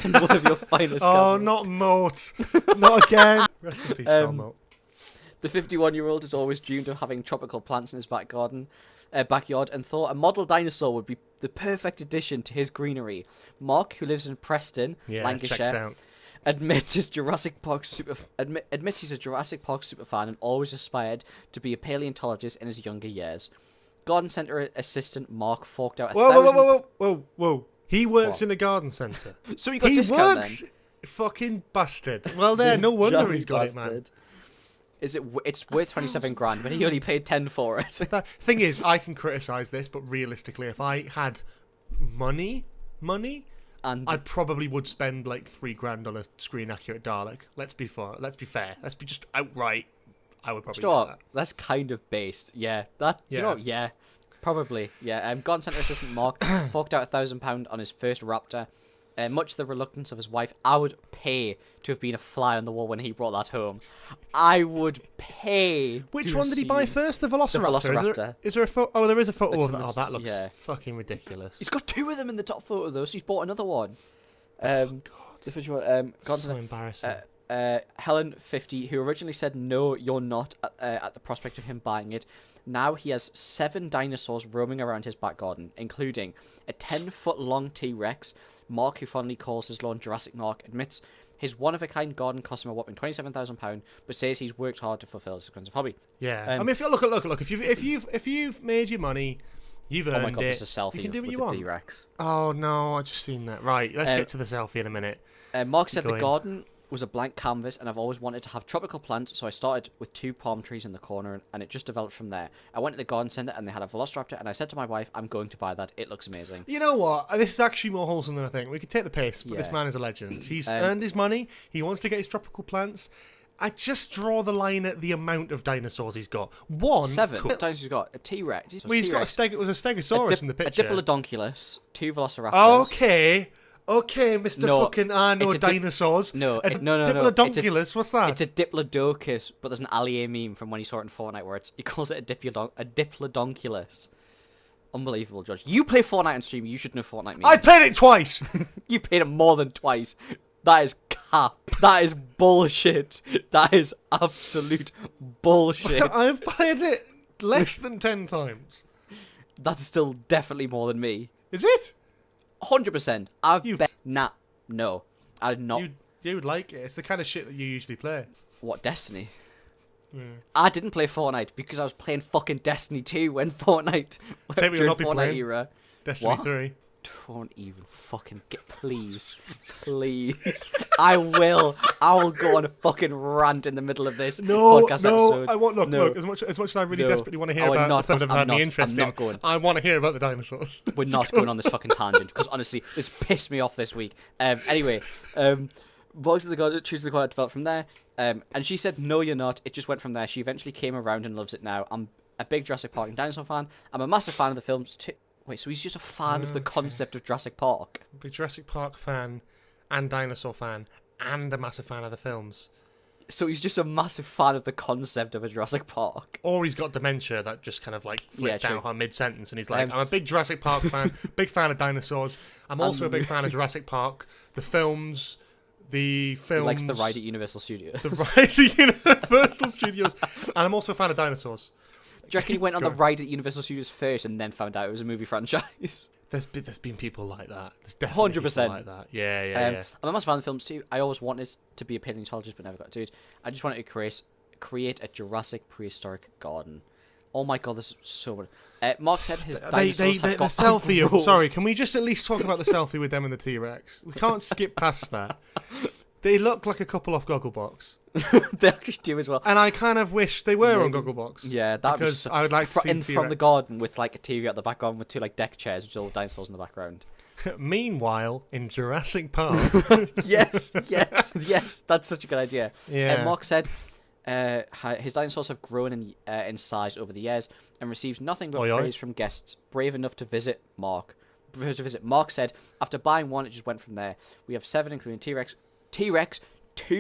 And one of your finest castles. Oh, not moat. Not again. Rest in peace, moat. The 51-year-old has always dreamed of having tropical plants in his backyard and thought a model dinosaur would be the perfect addition to his greenery. Mark, who lives in Preston, Lancashire, admits he's a Jurassic Park superfan and always aspired to be a paleontologist in his younger years. Garden centre assistant Mark forked out Whoa! He works in a garden centre. So he got discount works. Then. Fucking bastard. Well, no wonder he's got it, man. It's worth 27 grand, but he only paid 10 for it. The thing is, I can criticise this, but realistically, if I had money, and I probably would spend like 3 grand on a screen accurate Dalek. Let's be fair. Let's be just outright. I would probably do that. That's kind of based. Yeah. Probably. Yeah. Garden centre assistant Mark forked out £1,000 on his first Raptor. Much to the reluctance of his wife, I would pay to have been a fly on the wall when he brought that home. I would pay. Which one did he buy first? The Velociraptor. The Velociraptor. Is there a photo? Oh, there is a photo of that. Oh, that looks fucking ridiculous. He's got 2 of them in the top photo though, so he's bought another one. God. So embarrassing. Helen, 50, who originally said no, you're not at the prospect of him buying it. Now he has 7 dinosaurs roaming around his back garden, including a 10-foot long T-Rex. Mark, who fondly calls his lawn Jurassic Mark, admits his one-of-a-kind garden cost him a whopping £27,000, but says he's worked hard to fulfill his expensive hobby. Yeah, I mean, if you look. If you've made your money, you've earned it. Oh my god, there's a selfie. You can do what you want. want. T-Rex. Oh no, I just seen that. Right, let's get to the selfie in a minute. Mark said the garden was a blank canvas, and I've always wanted to have tropical plants, so I started with 2 palm trees in the corner, and it just developed from there. I went to the garden centre, and they had a velociraptor, and I said to my wife, I'm going to buy that. It looks amazing. You know what? This is actually more wholesome than I think. We could take the piss, but this man is a legend. He's earned his money. He wants to get his tropical plants. I just draw the line at the amount of dinosaurs he's got. 7 dinosaurs he's got. A T-Rex. Well, he's got it was a Stegosaurus in the picture. A Diplodocus, 2 velociraptors. Okay, Mr. fucking dinosaurs. Diplodocus, what's that? It's a Diplodocus, but there's an Allier meme from when he saw it in Fortnite where he calls it a Diplodocus. Unbelievable, George. You play Fortnite on stream, you should know Fortnite memes. I played it twice! You played it more than twice. That is cap. That is bullshit. That is absolute bullshit. I've played it less than 10 times. That's still definitely more than me. Is it? 100%. No. I did not. You would like it. It's the kind of shit that you usually play. What, Destiny? Yeah. I didn't play Fortnite because I was playing fucking Destiny 2 when Fortnite... Say we will not be playing era. Destiny 3. Don't even fucking get... Please. I will go on a fucking rant in the middle of this podcast episode. I won't. Look, as much as I really desperately want to hear about the stuff that had me interested in, I want to hear about the dinosaurs. We're not going on this fucking tangent, because honestly, this pissed me off this week. Anyway, Bugs of the God chooses the God developed from there, and she said, no, you're not. It just went from there. She eventually came around and loves it now. I'm a big Jurassic Park and dinosaur fan. I'm a massive fan of the films too. Wait, so he's just a fan of the concept of Jurassic Park? Big Jurassic Park fan and dinosaur fan and a massive fan of the films. So he's just a massive fan of the concept of a Jurassic Park. Or he's got dementia that just kind of like flipped out on mid-sentence and he's like, I'm a big Jurassic Park fan, big fan of dinosaurs. I'm also a big fan of Jurassic Park, the films... He likes the ride at Universal Studios. The ride at Universal Studios. And I'm also a fan of dinosaurs. Do you reckon he went on the ride at Universal Studios first and then found out it was a movie franchise? There's been people like that. There's definitely 100%. people like that. Yeah. I'm a massive fan of the films too. I always wanted to be a paleontologist but never got to it. I just wanted to create a Jurassic prehistoric garden. Oh my god, this is so much. Mark said his dinosaurs have got... The selfie sorry, can we just at least talk about the selfie with them and the T-Rex? We can't skip past that. They look like a couple off Gogglebox. They actually do as well. And I kind of wish they were on Gogglebox. Yeah, that because I would like to see T-Rex. From the garden with like a TV at the background with 2 like deck chairs with all dinosaurs in the background. Meanwhile, in Jurassic Park... yes, that's such a good idea. Yeah. Mark said... his dinosaurs have grown in size over the years and received nothing but praise from guests brave enough to visit Mark. Mark said, after buying one, it just went from there. We have 7, including T-Rex, 2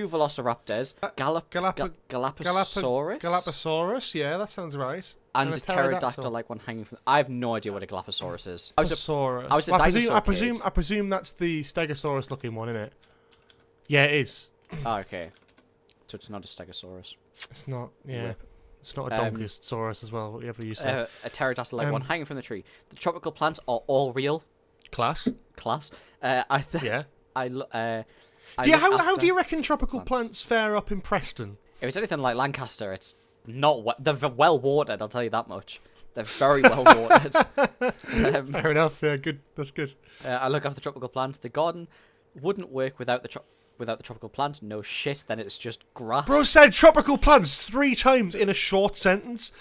velociraptors, Galapagos, yeah, that sounds right. And a pterodactyl like one hanging from... I have no idea what a Galapagos is. I was a I presume that's the Stegosaurus looking one, isn't it? Yeah, it is. Oh, okay. So it's not a Stegosaurus. It's not, yeah. It's not a Donkosaurus as well, whatever you say. A pterodactyl like one hanging from the tree. The tropical plants are all real. Class. Yeah. How do you reckon tropical plants fare up in Preston? If it's anything like Lancaster, it's not... They're well watered, I'll tell you that much. They're very well watered. Fair enough, yeah, good. That's good. I look after the tropical plants. The garden wouldn't work without the tropical plant. No shit, then it's just grass. Bro said tropical plants 3 times in a short sentence.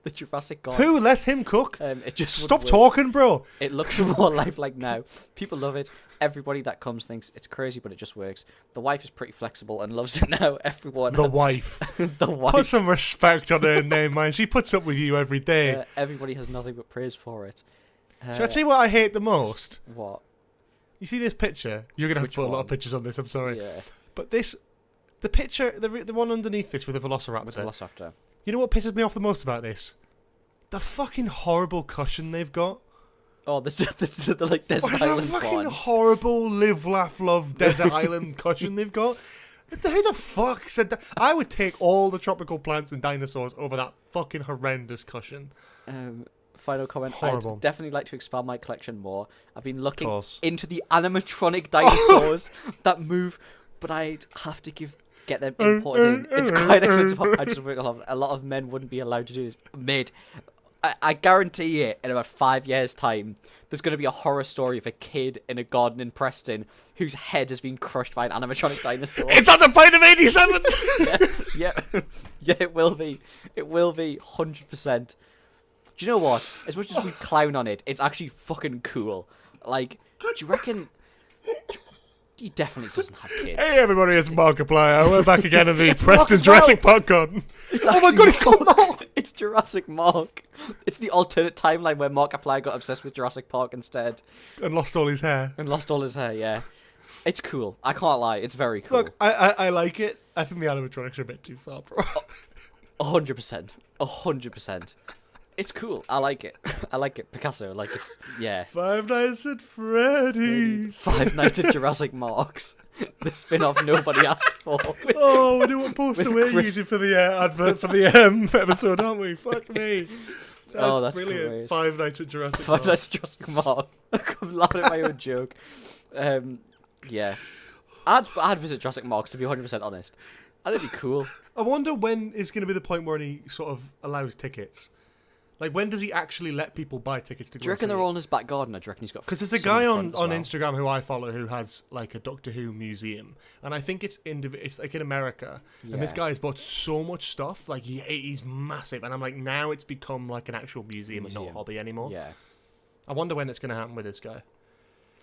The Jurassic Garden. Who let him cook? It just Stop talking, bro. It looks more lifelike now. People love it. Everybody that comes thinks it's crazy, but it just works. The wife is pretty flexible and loves it now. Everyone. The wife. The wife. Put some respect on her name, man. She puts up with you every day. Everybody has nothing but praise for it. Should I tell you what I hate the most? What? You see this picture? You're going to have to put a lot of pictures on this, I'm sorry. Yeah. But the picture, the one underneath this with the Velociraptor. With the Velociraptor. You know what pisses me off the most about this? The fucking horrible cushion they've got. Oh, the like desert island one. Fucking horrible live, laugh, love desert island cushion they've got. Who the fuck said that? I would take all the tropical plants and dinosaurs over that fucking horrendous cushion. Final comment. Horrible. I'd definitely like to expand my collection more. I've been looking into the animatronic dinosaurs that move, but I'd have to get them imported in. It's quite expensive. I just work a lot of men wouldn't be allowed to do this. Mate, I guarantee it, in about 5 years' time, there's going to be a horror story of a kid in a garden in Preston whose head has been crushed by an animatronic dinosaur. It's at the point of 87! Yeah, it will be. It will be, 100%. Do you know what? As much as we clown on it, it's actually fucking cool. Like, do you reckon... He definitely doesn't have kids. Hey everybody, it's Markiplier. We're back again in the Preston Mark Jurassic Park garden. Oh my god, it's called Mark! It's Jurassic Mark. It's the alternate timeline where Markiplier got obsessed with Jurassic Park instead. And lost all his hair. Yeah. It's cool. I can't lie. It's very cool. Look, I like it. I think the animatronics are a bit too far, bro. 100%. 100%. It's cool. I like it. I like it. Picasso, like it's, yeah. Five Nights at Freddy's. Five Nights at Jurassic Marks. The spin-off nobody asked for. Oh, we do what poster we're using for the advert for the episode, aren't we? Fuck me. That's brilliant. Great. Five Nights at Jurassic Mark. Five Nights at Jurassic Mark. I'm laughing at my own joke. Yeah. I'd visit Jurassic Marks, to be 100% honest. That'd be cool. I wonder when is going to be the point where he sort of allows tickets. Like, when does he actually let people buy tickets to go? Do you reckon they're all in his back garden, or do you reckon he's got... Because there's a guy on Instagram who I follow who has, like, a Doctor Who museum. And I think it's like in America. Yeah. And this guy has bought so much stuff. Like, he's massive. And I'm like, now it's become, like, an actual museum and not a hobby anymore. Yeah. I wonder when it's going to happen with this guy.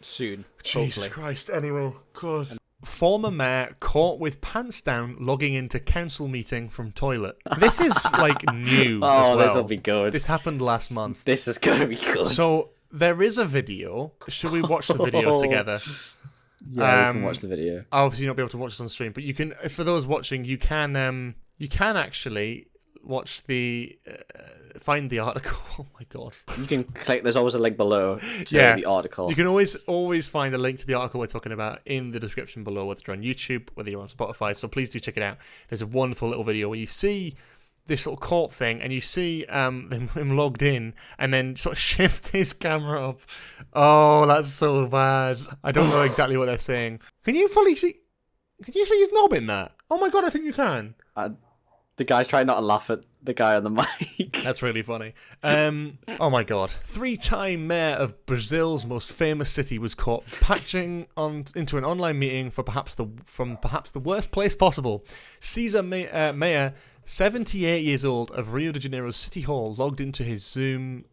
Soon. Jesus Christ. Anyway, of course. Former mayor caught with pants down logging into council meeting from toilet. This is like new. Oh, this will be good. This happened last month. This is gonna be good. So there is a video. Should we watch the video together? Yeah, we can watch the video. Obviously, you'll not be able to watch this on stream, but you can. For those watching, you can actually watch the. Find the article. Oh my god! You can click. There's always a link below to the article. You can always find a link to the article we're talking about in the description below, whether you're on YouTube, whether you're on Spotify. So please do check it out. There's a wonderful little video where you see this little court thing, and you see him logged in, and then sort of shift his camera up. Oh, that's so bad. I don't know exactly what they're saying. Can you fully see? Can you see his knob in that? Oh my god, I think you can. The guy's trying not to laugh at the guy on the mic. That's really funny. Oh my god. 3-time mayor of Brazil's most famous city was caught patching into an online meeting from perhaps the worst place possible. Cesar Mayor, 78 years old, of Rio de Janeiro's City Hall, logged into his Zoom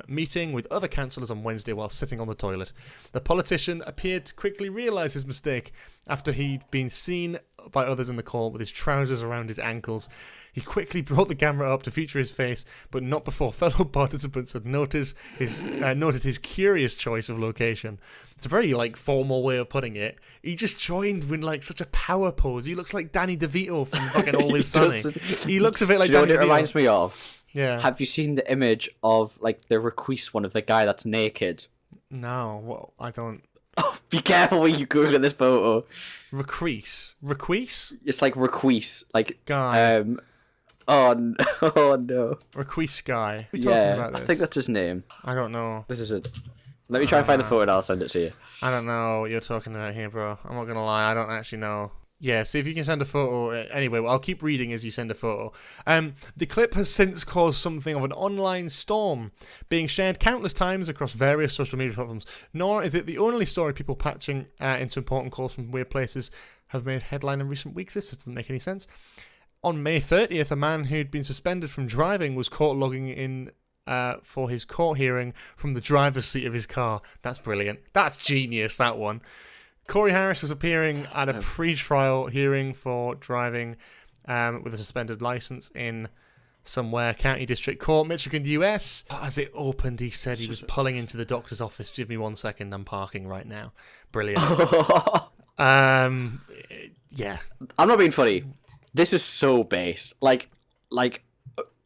meeting with other councillors on Wednesday while sitting on the toilet. The politician appeared to quickly realise his mistake after he'd been seen by others in the call with his trousers around his ankles. He quickly brought the camera up to feature his face, but not before fellow participants had noted his curious choice of location. It's a very formal way of putting it. He just joined with such a power pose. He looks like Danny DeVito from fucking Always Sunny. He looks a bit like Danny DeVito. It reminds me of? Yeah. Have you seen the image of the Requise one of the guy that's naked? No, well, I don't. Oh, be careful when you Google this photo. Requise? It's like Requise, guy. Oh no. Requise guy. What are you talking about this? I think that's his name. I don't know. This is it. Let me try and find the photo and I'll send it to you. I don't know what you're talking about here, bro. I'm not gonna lie, I don't actually know. Yeah, see if you can send a photo. Anyway, I'll keep reading as you send a photo. The clip has since caused something of an online storm, being shared countless times across various social media platforms. Nor is it the only story people patching into important calls from weird places have made headline in recent weeks. This doesn't make any sense. On May 30th, a man who'd been suspended from driving was caught logging in for his court hearing from the driver's seat of his car. That's brilliant. That's genius, that one. Corey Harris was appearing at a pre-trial hearing for driving with a suspended license in somewhere county district court, Michigan, US. As it opened, he said he was pulling into the doctor's office. Give me 1 second, I'm parking right now. Brilliant. Yeah. I'm not being funny. This is so based.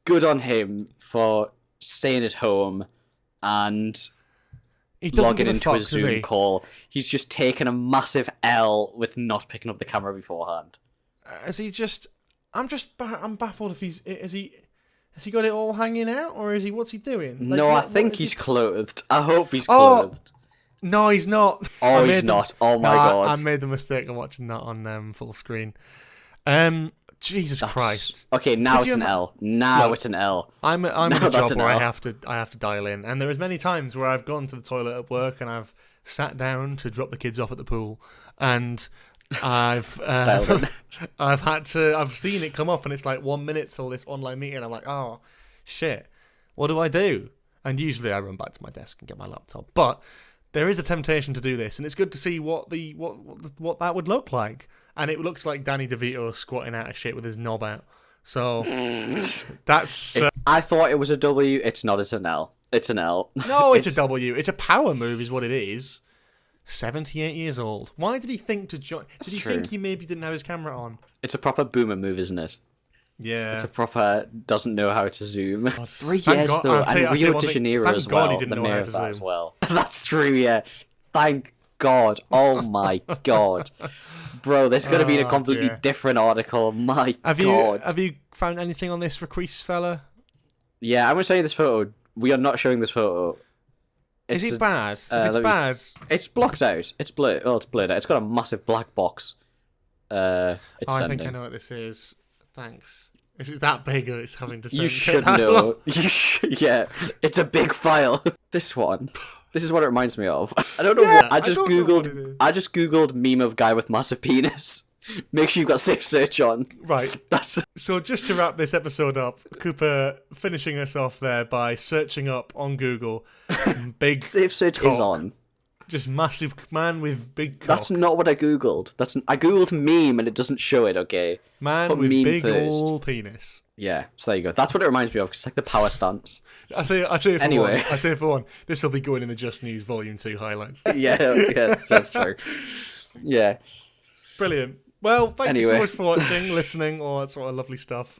Good on him for staying at home and logging into a Zoom call. He's just taken a massive L with not picking up the camera beforehand. I'm baffled if has he got it all hanging out, or what's he doing? I think he's clothed. I hope he's clothed. No, he's not. Oh, he's not. Oh my god. I made the mistake of watching that on full screen. Jesus Christ. Okay, now it's an L. Now it's an L. I'm in a job where I have to dial in, and there is many times where I've gone to the toilet at work and I've sat down to drop the kids off at the pool, and I've seen it come up, and it's like 1 minute till this online meeting. I'm like, oh shit, what do I do? And usually I run back to my desk and get my laptop, but there is a temptation to do this, and it's good to see what that would look like. And it looks like Danny DeVito squatting out of shit with his knob out. So that's. I thought it was a W. It's not. It's an L. It's an L. No, it's a W. It's a power move, is what it is. 78 years old. Why did he think to join? Did he think he maybe didn't have his camera on? It's a proper boomer move, isn't it? Yeah. It's a proper doesn't know how to zoom. God. 3 years God, though, and Rio de thing, Janeiro as well. He didn't know how to zoom. As well. That's true. Yeah. Thank God. Oh my God. Bro, there's going to be a completely different article. My God. Have you found anything on this Requise fella? Yeah, I'm going to show you this photo. We are not showing this photo. Is it bad? If it's bad... It's blocked out. It's blurred. Oh, it's blurred out. It's got a massive black box. I think I know what this is. Thanks. Is it that big or it's having to... You should know. Yeah, it's a big file. This one. This is what it reminds me of. I don't know what. I just googled meme of guy with massive penis. Make sure you've got safe search on. Right. So just to wrap this episode up, Cooper finishing us off there by searching up on Google big safe search cock. Is on. Just massive man with big cock. That's not what I googled. I googled meme and it doesn't show it. Okay. Man with big old penis. Yeah, so there you go. That's what it reminds me of. It's like the power stance. I say for one. This will be going in the Just News Volume 2 highlights. yeah, that's true. Yeah. Brilliant. Well, thank you so much for watching, listening, all that sort of lovely stuff.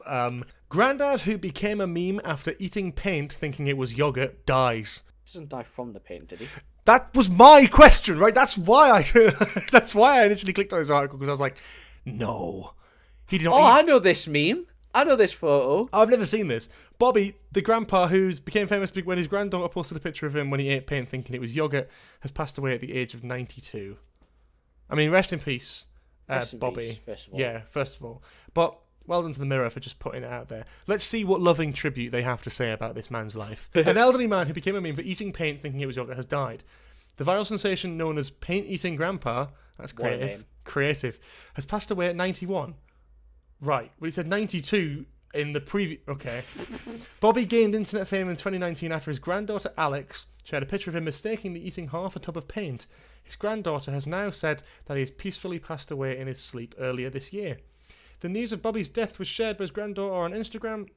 Granddad, who became a meme after eating paint thinking it was yogurt, dies. He doesn't die from the paint, did he? That was my question, right? That's why I initially clicked on this article, because I was like, no. He did not eat. I know this meme. I know this photo. I've never seen this. Bobby, the grandpa who became famous when his granddaughter posted a picture of him when he ate paint thinking it was yogurt, has passed away at the age of 92. I mean, rest in peace, Bobby. First of all. Yeah, first of all. But well done to the Mirror for just putting it out there. Let's see what loving tribute they have to say about this man's life. An elderly man who became a meme for eating paint thinking it was yogurt has died. The viral sensation known as Paint-Eating Grandpa, that's creative, has passed away at 91. Right. Well, he said 92 in the previous... Okay. Bobby gained internet fame in 2019 after his granddaughter Alex shared a picture of him mistakenly eating half a tub of paint. His granddaughter has now said that he has peacefully passed away in his sleep earlier this year. The news of Bobby's death was shared by his granddaughter on Instagram,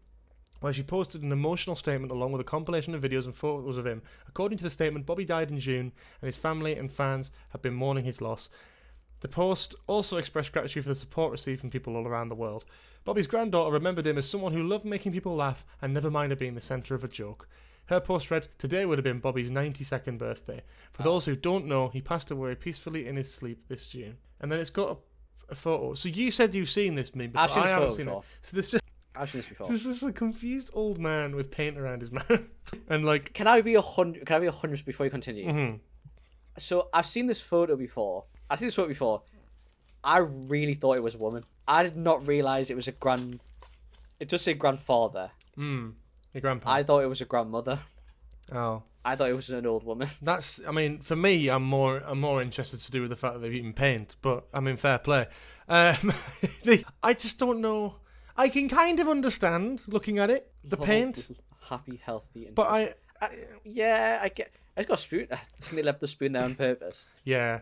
where she posted an emotional statement along with a compilation of videos and photos of him. According to the statement, Bobby died in June, and his family and fans have been mourning his loss. The post also expressed gratitude for the support received from people all around the world. Bobby's granddaughter remembered him as someone who loved making people laugh and never minded being the centre of a joke. Her post read, "Today would have been Bobby's 92nd birthday. For those who don't know, he passed away peacefully in his sleep this June." And then it's got a photo. So you said you've seen this meme before. I haven't seen it. So there's just... I've seen this before. This is a confused old man with paint around his mouth. And like... Can I be 100 before you continue? Mm-hmm. So I've seen this photo before. I really thought it was a woman. I did not realise it was a It does say grandfather. Your grandpa. I thought it was a grandmother. Oh. I thought it was an old woman. For me, I'm more interested to do with the fact that they've eaten paint, but I mean, fair play. I just don't know. I can kind of understand looking at it, the paint. Happy, healthy. And but I get. It's got a spoon. I think they left the spoon there on purpose. Yeah.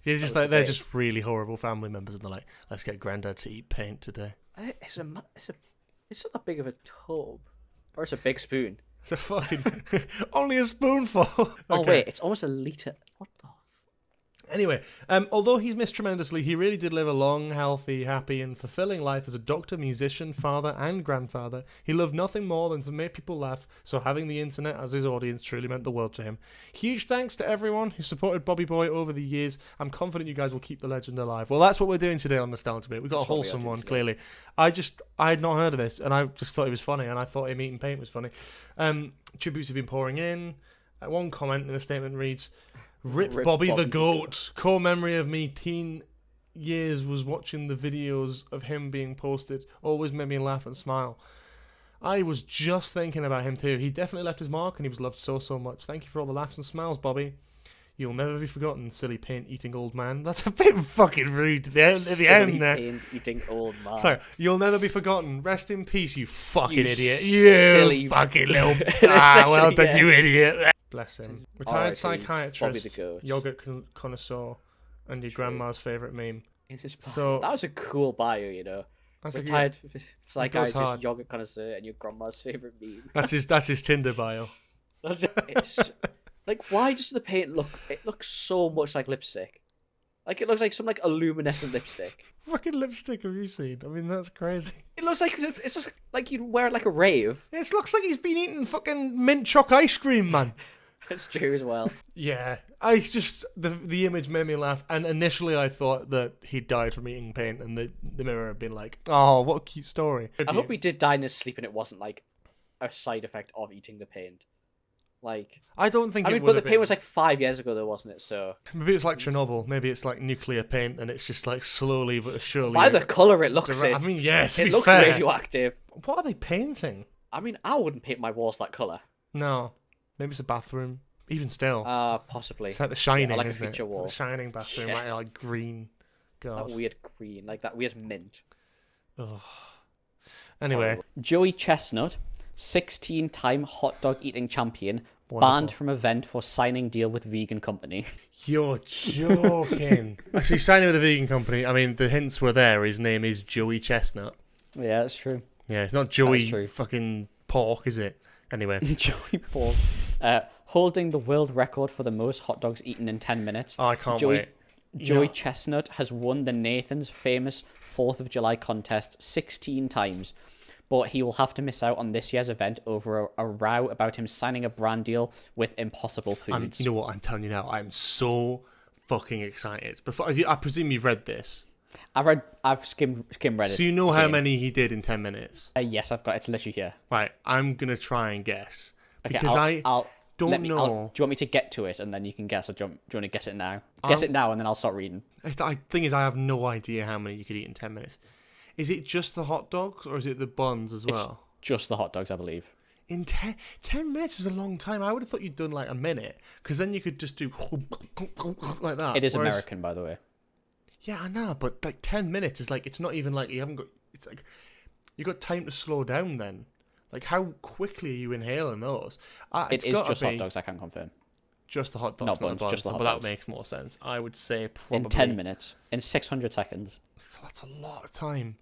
It's just like they're just really horrible family members, and they're like, "Let's get Granddad to eat paint today." It's not that big of a tub, or it's a big spoon. It's a fucking only a spoonful. Oh wait, it's almost a litre. What the? Anyway, although he's missed tremendously, he really did live a long, healthy, happy, and fulfilling life as a doctor, musician, father, and grandfather. He loved nothing more than to make people laugh, so having the internet as his audience truly meant the world to him. Huge thanks to everyone who supported Bobby Boy over the years. I'm confident you guys will keep the legend alive. Well, that's what we're doing today on Nostalgia Bit. We've got a wholesome one, clearly. I had not heard of this, and I just thought it was funny, and I thought him eating paint was funny. Tributes have been pouring in. One comment in the statement reads... Rip Bobby the Goat. Core memory of me teen years was watching the videos of him being posted. Always made me laugh and smile. I was just thinking about him too. He definitely left his mark, and he was loved so much. Thank you for all the laughs and smiles, Bobby. You'll never be forgotten, silly paint-eating old man. That's a bit fucking rude at the end there. Silly paint-eating old man. Sorry, you'll never be forgotten. Rest in peace, you fucking idiot. Silly You fucking little... well done, you idiot. Bless him. Retired R.I.P. psychiatrist, Bobby the goat. yogurt connoisseur, and your grandma's favourite meme. In his bio. So- That was a cool bio, you know. That's Retired psychiatrist, hard. yogurt connoisseur, and your grandma's favourite meme. That's his Tinder bio. It's, like, why does the paint look? It looks so much like lipstick. Like, it looks like some like luminescent lipstick. Fucking lipstick have you seen? I mean, that's crazy. It looks like it's just like you'd wear it like a rave. It looks like he's been eating fucking mint choc ice cream, man. It's true as well. Yeah, the image made me laugh, and initially I thought that he died from eating paint, and the mirror had been like, oh, what a cute story. I hope he did die in his sleep and it wasn't like a side effect of eating the paint. Like, I don't think. I mean, but the paint was like 5 years ago, though, wasn't it? So maybe it's like Chernobyl. Maybe it's like nuclear paint, and it's just like slowly but surely. by the color, it looks it. I mean, yes, It looks radioactive. What are they painting? I mean, I wouldn't paint my walls that color. No, maybe it's a bathroom. Even still, Possibly. it's like The Shining, like a isn't feature it? wall. The Shining bathroom, like green. God. That weird green, like that weird mint. Ugh. Anyway, Joey Chestnut, 16-time hot dog eating champion, Wonderful. banned from event for signing deal with vegan company. You're joking. Actually, signing with a vegan company. I mean, the hints were there. His name is Joey Chestnut. Yeah, that's true. Yeah, it's not Joey fucking Pork, is it? Anyway. Joey Paul, holding the world record for the most hot dogs eaten in 10 minutes. Oh, I can't wait. Joey Chestnut has won the Nathan's famous 4th of July contest 16 times, but he will have to miss out on this year's event over a row about him signing a brand deal with Impossible Foods. You know what? I'm telling you now. I'm so fucking excited. I presume you've read this. I've skimmed read it. So you know how many he did in 10 minutes? Yes, I've got it. It's literally here. Right, I'm going to try and guess. Okay, Because I'll don't know. do you want me to get to it and then you can guess, or do you want to guess it now? Guess it now and then I'll start reading. The thing is, I have no idea how many you could eat in 10 minutes. Is it just the hot dogs, or is it the buns as well? It's just the hot dogs, I believe. In 10 minutes is a long time. I would have thought you'd done like a minute, because then you could just do like that. It is American, by the way. Yeah, I know, but like 10 minutes is like, it's not even like you haven't got, it's like, you got time to slow down then. Like, how quickly are you inhaling those? It is just hot dogs, I can confirm. Just the hot dogs, Not not buns, the buns. just the hot but dogs. that makes more sense. I would say probably... In 10 minutes. In 600 seconds. That's a lot of time.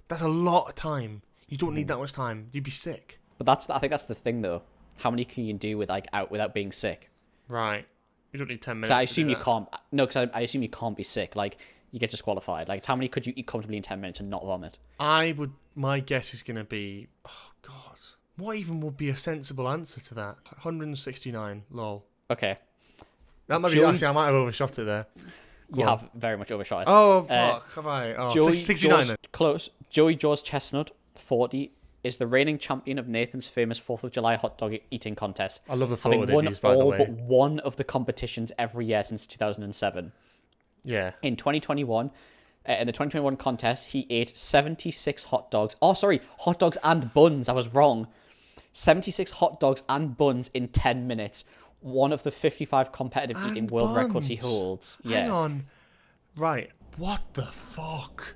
That's a lot of time. You don't need that much time. You'd be sick. But I think that's the thing, though. How many can you do without being sick? Right. You don't need 10 minutes. So I assume you can't. No, because I assume you can't be sick. Like, you get disqualified. Like, how many could you eat comfortably in 10 minutes and not vomit? My guess is going to be... Oh, God. What even would be a sensible answer to that? 169. Lol. Okay. That might be... Actually, I might have overshot it there. You have very much overshot it. Oh, fuck. Have I? Oh, 69 then. Close. Joey Jaws Chestnut, 40, is the reigning champion of Nathan's famous 4th of July hot dog eating contest. I love the photo having won they've used, by the all way. but one of the competitions every year since 2007. Yeah. In 2021, in the 2021 contest, he ate 76 hot dogs. Oh, sorry, hot dogs and buns. I was wrong. 76 hot dogs and buns in 10 minutes. One of the 55 competitive eating world records he holds. Yeah. Hang on. Right. What the fuck?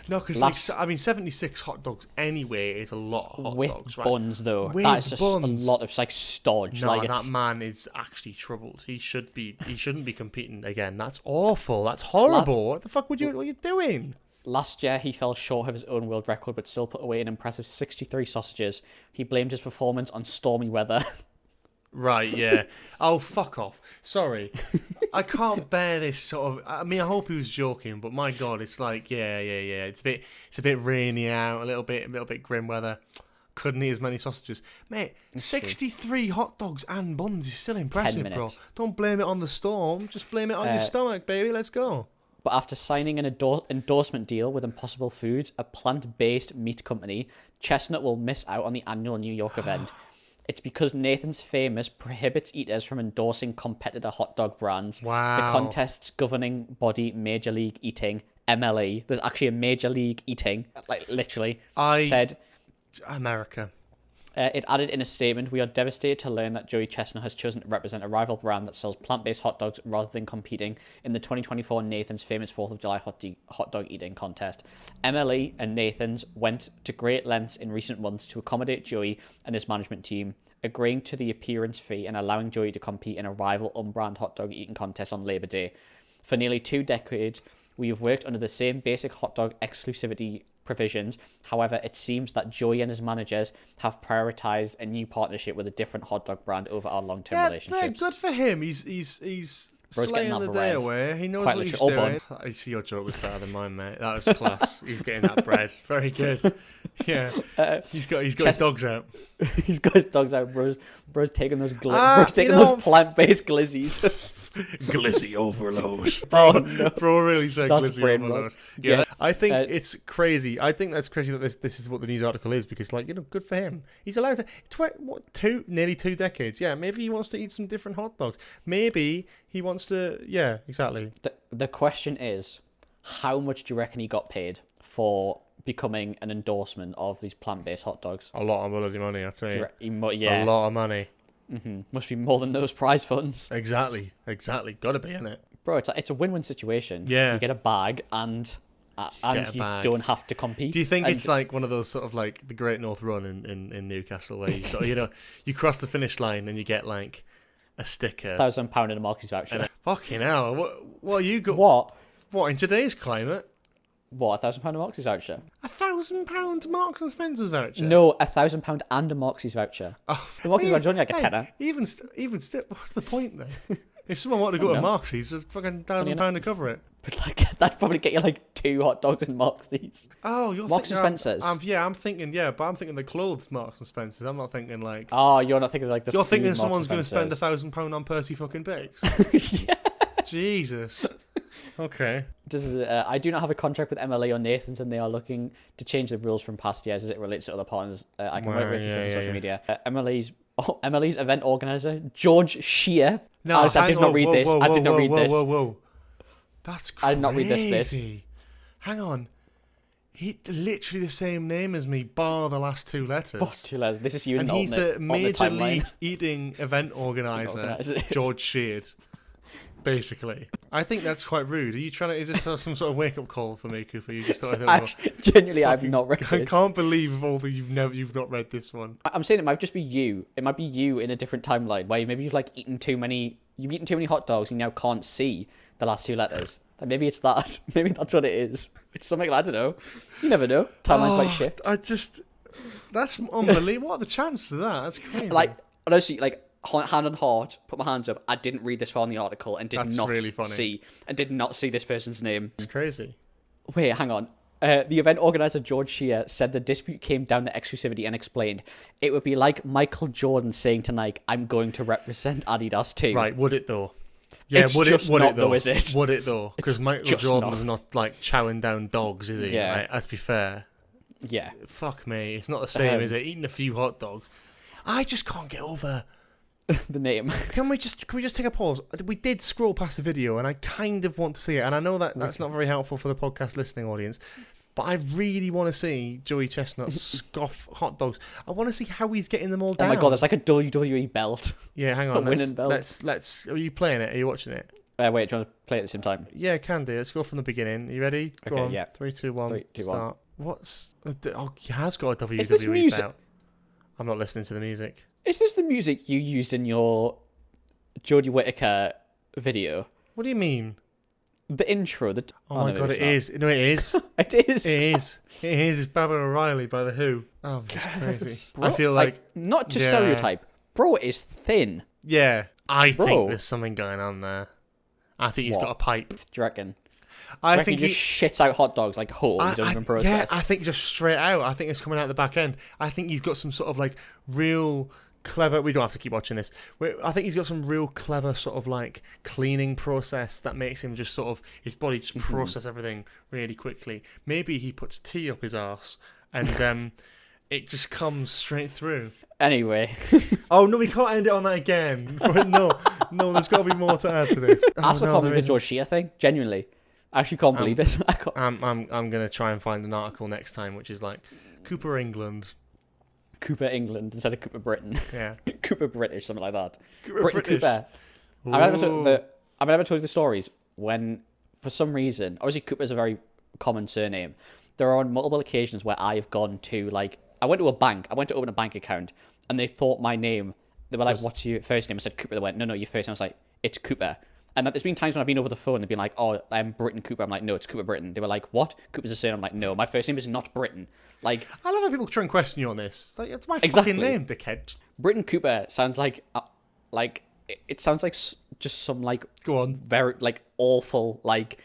No, because 76 hot dogs anyway is a lot of hot dogs, right? Buns, though. With That is just a buns. lot of stodge. No, that man is actually troubled. He shouldn't be competing again. That's awful. That's horrible. What the fuck what are you doing? Last year, he fell short of his own world record, but still put away an impressive 63 sausages. He blamed his performance on stormy weather. Right, yeah. Oh, fuck off. Sorry. I can't bear this sort of... I mean, I hope he was joking, but my God, it's like, yeah. It's a bit rainy out, a little bit grim weather. Couldn't eat as many sausages. Mate, 63 hot dogs and buns is still impressive, bro. Don't blame it on the storm. Just blame it on your stomach, baby. Let's go. But after signing an endorsement deal with Impossible Foods, a plant-based meat company, Chestnut will miss out on the annual New York event. It's because Nathan's Famous prohibits eaters from endorsing competitor hot dog brands. Wow. The contest's governing body, Major League Eating, MLE. There's actually a Major League Eating, like literally, said... America. It added in a statement, "We are devastated to learn that Joey Chestnut has chosen to represent a rival brand that sells plant-based hot dogs rather than competing in the 2024 Nathan's famous 4th of July hot dog eating contest. MLE and Nathan's went to great lengths in recent months to accommodate Joey and his management team, agreeing to the appearance fee and allowing Joey to compete in a rival unbrand hot dog eating contest on Labor Day. For nearly 2 decades, we have worked under the same basic hot dog exclusivity provisions. However, it seems that Joey and his managers have prioritized a new partnership with a different hot dog brand over our long-term relationships." Good for him. He's Bro's slaying getting the that day bread. away. He knows Quite what he's literally. doing. I see your joke was better than mine, mate. That was class. He's getting that bread. Very good. Yeah. He's got his dogs out. He's got his dogs out. Bro's taking those those plant-based glizzies. Glizzy overload. Oh no. Bro really said That's glizzy brain overload. rot. Yeah. I think it's crazy. I think that's crazy that this is what the news article is, because, like, good for him. He's allowed to nearly 2 decades. Yeah, maybe he wants to eat some different hot dogs. Maybe he wants to. Yeah, exactly. The question is, how much do you reckon he got paid for becoming an endorsement of these plant-based hot dogs? A lot of bloody money, I'd say. Yeah. A lot of money. Must be more than those prize funds. Exactly. Got to be in it. Bro, it's a win-win situation. Yeah. You get a bag and don't have to compete. Do you think it's like one of those sort of like the Great North Run in Newcastle, where you sort of, you cross the finish line and you get like a sticker, £1,000 in a Marky's voucher? Fucking hell! What you got? What in today's climate? What, £1,000 a Marky's voucher? £1,000 Marks and Spencer's voucher? No, £1,000 and a Marky's voucher. Oh, The Marky's voucher is only like a tenner. Even still, what's the point then? If someone wanted to go to Marksy's, it's fucking £1,000 to cover it. But like that'd probably get you like 2 hot dogs in Marky's. Oh, you're Marks and thinking, Spencer's. I'm thinking the clothes Marks and Spencer's. I'm not thinking like. Oh, you're not thinking like the. You're thinking food someone's going Marks to and spend £1,000 on Percy fucking Bakes. Yeah. Jesus. Okay. I do not have a contract with MLA or Nathan's, and they are looking to change the rules from past years as it relates to other partners. I can write with this on social media. MLA's event organizer, George Shear. No, I did not read this. I did not read this. Whoa. That's crazy. I did not read this bit. Hang on. He literally the same name as me, bar the last 2 letters. 2 letters. This is you. And he's the Major League Eating event organizer, George Sheard. Basically, I think that's quite rude. Are you trying to? Is this some sort of wake up call for me, Cooper? You just thought genuinely, I've not read this. I can't believe you've not read this one. I'm saying it might just be you. It might be you in a different timeline where maybe you've eaten too many hot dogs and you now can't see the last 2 letters. And maybe it's that. Maybe that's what it is. It's something, I don't know. You never know. Timeline's quite shift. That's unbelievable. What are the chances of that? That's crazy. Honestly, hand on heart, put my hands up. I didn't read this far in the article and did not see this person's name. It's crazy. Wait, hang on. The event organizer George Shear said the dispute came down to exclusivity and explained it would be like Michael Jordan saying to Nike, "I'm going to represent Adidas too." Right? Would it though? Yeah, would it though? Is it? Would it though? Because Michael Jordan's not chowing down dogs, is he? Yeah. Right? Let's be fair. Yeah. Fuck me. It's not the same, is it? Eating a few hot dogs. I just can't get over the name. Can we just take a pause? We did scroll past the video, and I kind of want to see it. And I know that's not very helpful for the podcast listening audience, but I really want to see Joey Chestnut scoff hot dogs. I want to see how he's getting them all down. Oh my god, there's like a WWE belt. Yeah, hang on. Winning belt. Let's. Are you playing it? Are you watching it? Wait, do you want to play it at the same time? Yeah, can do. Let's go from the beginning. You ready? Go on. Yeah. 3, 2, 1. 3, 2, 1. Start. What's? Oh, he has got a WWE Is this music? belt. I'm not listening to the music. Is this the music you used in your Jodie Whittaker video? What do you mean? The intro. Oh my god, it is. No, it is. It is. It is. It is. It's Baba O'Reilly by The Who. Oh, this is crazy. Bro, I feel like not to stereotype. Bro is thin. Yeah, I think there's something going on there. I think he's got a pipe. Do you reckon? I think he just shits out hot dogs like whole. He doesn't even process. Yeah, I think just straight out. I think it's coming out the back end. I think he's got some sort of real clever. We don't have to keep watching this. I think he's got some real clever sort of cleaning process that makes him just sort of his body just process everything really quickly. Maybe he puts tea up his arse and it just comes straight through. Anyway. Oh no, we can't end it on that again. No, there's got to be more to add to this. Ask a comment with the George Shear thing. Genuinely. I actually can't believe it. I'm gonna try and find an article next time, which is like Cooper England. Cooper England instead of Cooper Britain. Yeah. Cooper British, something like that. Cooper Britton British. Cooper. I've never told you the stories when, for some reason, obviously Cooper's a very common surname. There are on multiple occasions where I've gone to, like, I went to a bank. I went to open a bank account, and they thought my name. They were like, "What's your first name?" I said Cooper. They went, "No, your first name." I was like, "It's Cooper." And there's been times when I've been over the phone, they've been like, "Oh, I'm Britton Cooper." I'm like, "No, it's Cooper Britton." They were like, "What? Cooper's a surname?" I'm like, "No, my first name is not Britton." Like, I love how people try and question you on this. It's like, it's my Exactly. fucking name, dickhead. Britton Cooper sounds like it sounds like just some like Go on. very like awful like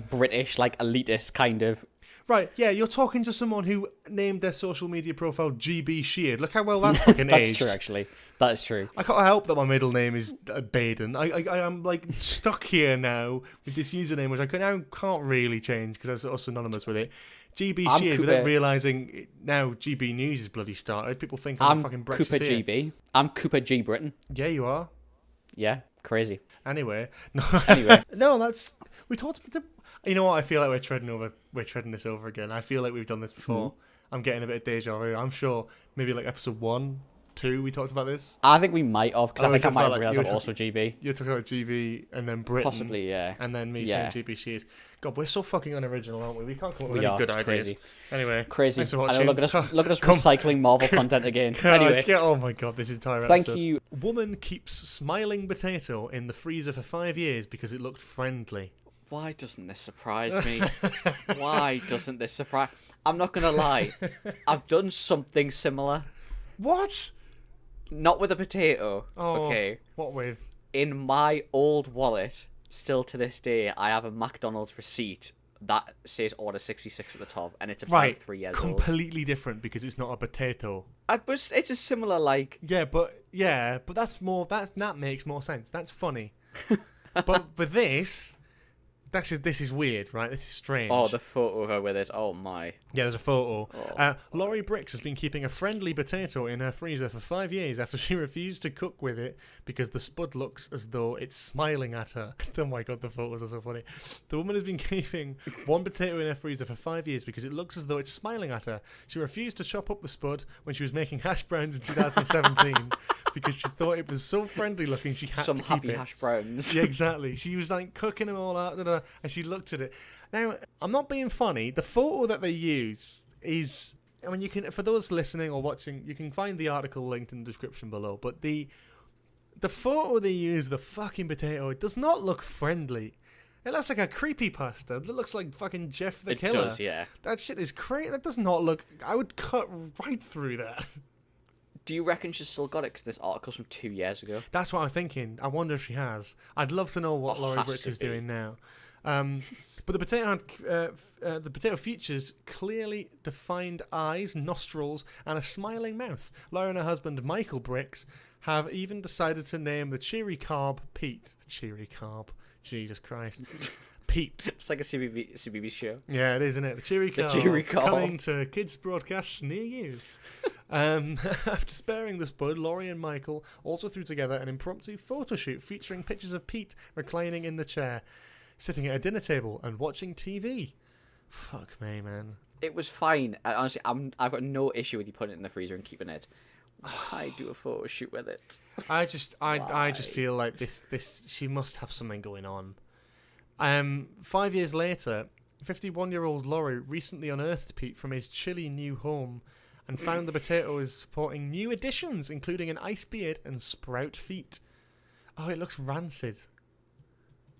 British like elitist kind of. Right, yeah, you're talking to someone who named their social media profile GB Sheard. Look how well that's fucking That's aged. true, actually. That is true. I can't help that my middle name is Baden. I am like stuck here now with this username, which I can't really change because I was also synonymous with it. GB I'm Sheard, Cooper. without realising now GB News is bloody started. People think I'm fucking Brexit. Cooper GB. I'm Cooper G Britton. Yeah, you are. Yeah, crazy. Anyway, Anyway. no, we talked. You know what? I feel like we're treading this over again. I feel like we've done this before. I'm getting a bit of deja vu. I'm sure maybe like episode 1, 2, we talked about this. I think we might have, because I think I might have like, realised I'm also GB. You're talking about GB and then Britain. Possibly, yeah. And then me Yeah. saying GB Sheard. God, we're so fucking unoriginal, aren't we? We can't come up with We any are. good It's ideas. crazy. Anyway, Crazy. thanks for I know, watching. look at us recycling Marvel content again. Anyway. Oh my god, this entire Thank episode. you. Woman keeps smiling potato in the freezer for 5 years because it looked friendly. Why doesn't this surprise me? Why doesn't this surprise... I'm not going to lie. I've done something similar. What? Not with a potato. Oh, Okay. what with? In my old wallet, still to this day, I have a McDonald's receipt that says order 66 at the top, and it's about Right, 3 years old. completely different because it's not a potato. But it's a similar, like... Yeah, but that's more. That makes more sense. That's funny. But with this is weird, right? This is strange. Oh, the photo of her with it. Oh, my. Yeah, there's a photo. Oh. Laurie Bricks has been keeping a friendly potato in her freezer for 5 years after she refused to cook with it because the spud looks as though it's smiling at her. Oh my god, the photos are so funny. The woman has been keeping one potato in her freezer for 5 years because it looks as though it's smiling at her. She refused to chop up the spud when she was making hash browns in 2017 because she thought it was so friendly looking she had Some to keep happy it. hash browns. Yeah, exactly. She was like cooking them all out, and she looked at it. Now, I'm not being funny. The photo that they use is, I mean, you can, for those listening or watching, you can find the article linked in the description below. But the photo they use, the fucking potato, it does not look friendly. It looks like a creepypasta. It looks like fucking Jeff the Killer. It does, yeah. That shit is crazy. That does not look. I would cut right through that. Do you reckon she's still got it? Because this article's from 2 years ago. That's what I'm thinking. I wonder if she has. I'd love to know what Laurie has Bricks to is be. doing now. But the potato features clearly defined eyes, nostrils, and a smiling mouth. Laurie and her husband Michael Bricks have even decided to name the cheery carb Pete. Cheery carb, Jesus Christ, Pete. It's like a CBB show. Yeah, it is, isn't it? The cheery carb. cheery carb. Coming to kids broadcasts near you. After sparing the spud, Laurie and Michael also threw together an impromptu photo shoot featuring pictures of Pete reclining in the chair, sitting at a dinner table and watching TV. Fuck me, man. It was fine. Honestly, I've got no issue with you putting it in the freezer and keeping it. Why do a photo shoot with it? I just feel like this. She must have something going on. 5 years later, 51-year-old Laurie recently unearthed Pete from his chilly new home and found the potato is supporting new additions, including an ice beard and sprout feet. Oh, it looks rancid.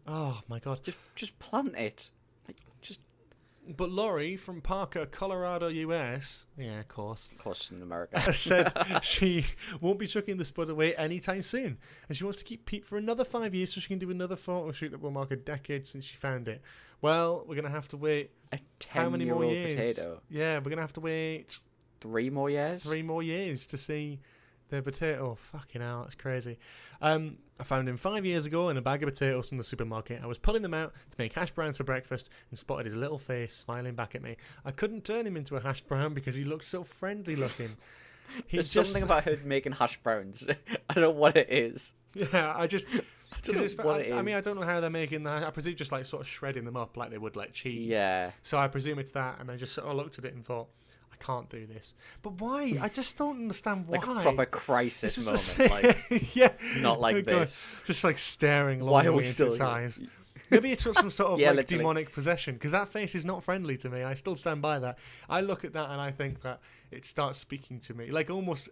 Oh my god. Just plant it. But Laurie from Parker, Colorado, US, yeah, of course, In America. said she won't be chucking the spud away anytime soon, and she wants to keep Pete for another 5 years so she can do another photo shoot that will mark a decade since she found it. Well, we're gonna have to wait. A How many more 10-year-old years? potato. Yeah, we're gonna have to wait 3 more years. 3 more years to see the potato. Fucking hell, that's crazy. I found him 5 years ago in a bag of potatoes from the supermarket. I was pulling them out to make hash browns for breakfast and spotted his little face smiling back at me. I couldn't turn him into a hash brown because he looked so friendly looking. There's something about her making hash browns. I don't know what it is. Yeah, I mean, I don't know how they're making that. I presume just like sort of shredding them up like they would like cheese. Yeah. So I presume it's that, and I just sort of looked at it and thought, I can't do this. But why? I just don't understand why. Like a proper crisis moment. Like, yeah. not like this. Just like staring Why are we into still its here? eyes. Maybe it's got some sort of like literally. demonic possession, because that face is not friendly to me. I still stand by that. I look at that and I think that it starts speaking to me, like almost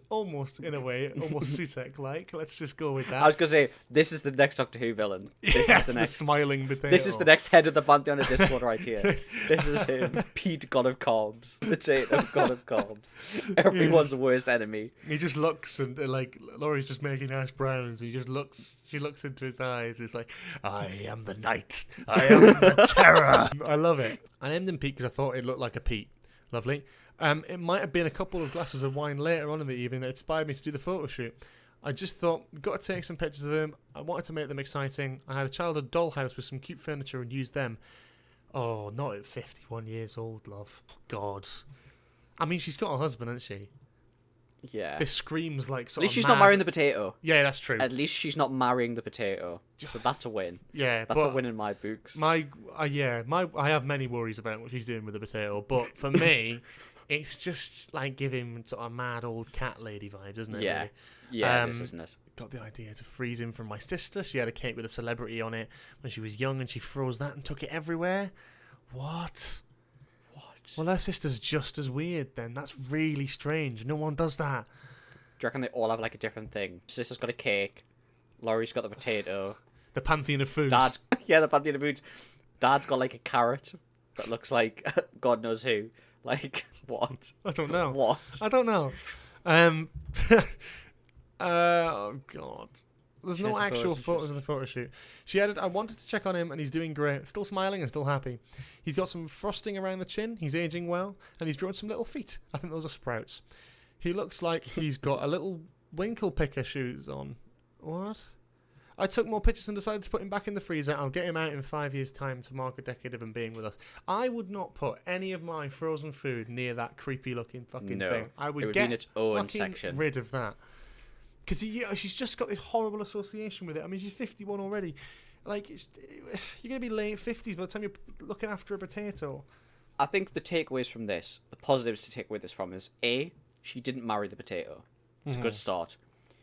in a way, almost Sutek like. Let's just go with that. I was gonna say, this is the next Doctor Who villain. This is the next smiling potato. This is the next head of the Pantheon of Discord right here. This is him, Pete, God of Cobs, Potato, God of Cobs, everyone's worst enemy. He just looks and like Laurie's just making hash browns. He just looks. She looks into his eyes. It's like, I am the night. I am the terror. I love it. I named him Pete because I thought it looked like a Pete. Lovely. It might have been a couple of glasses of wine later on in the evening that inspired me to do the photo shoot. I just thought, got to take some pictures of them. I wanted to make them exciting. I had a childhood dollhouse with some cute furniture and used them. Oh, not at 51 years old, love. God. I mean, she's got a husband, hasn't she? Yeah. This screams like sort At least of she's mad. not marrying the potato. Yeah, that's true. At least she's not marrying the potato. So that's a win. Yeah, That's but a win in my books. I have many worries about what she's doing with the potato, but for me, it's just like giving sort of mad old cat lady vibes, isn't it? Yeah. Really? Yeah, this isn't it? Got the idea to freeze him from my sister. She had a cake with a celebrity on it when she was young, and she froze that and took it everywhere. What? Well, her sister's just as weird then. That's really strange. No one does that. Do you reckon they all have like a different thing? Sister's got a cake. Laurie's got the potato. The pantheon of foods. The pantheon of foods. Dad's got like a carrot that looks like God knows who. Like, what? I don't know. What? I don't know. Oh, God. There's no actual photos of the photo shoot. She added, I wanted to check on him and he's doing great. Still smiling and still happy. He's got some frosting around the chin. He's aging well. And he's drawn some little feet. I think those are sprouts. He looks like he's got a little winkle picker shoes on. What? I took more pictures and decided to put him back in the freezer. I'll get him out in 5 years' time to mark a decade of him being with us. I would not put any of my frozen food near that creepy-looking fucking thing. I would it would get be in its own section. rid of that. Because she's just got this horrible association with it. I mean, she's 51 already. Like, you're going to be late 50s by the time you're looking after a potato. I think the takeaways from this, the positives to take away this from is, A, she didn't marry the potato. It's a good start.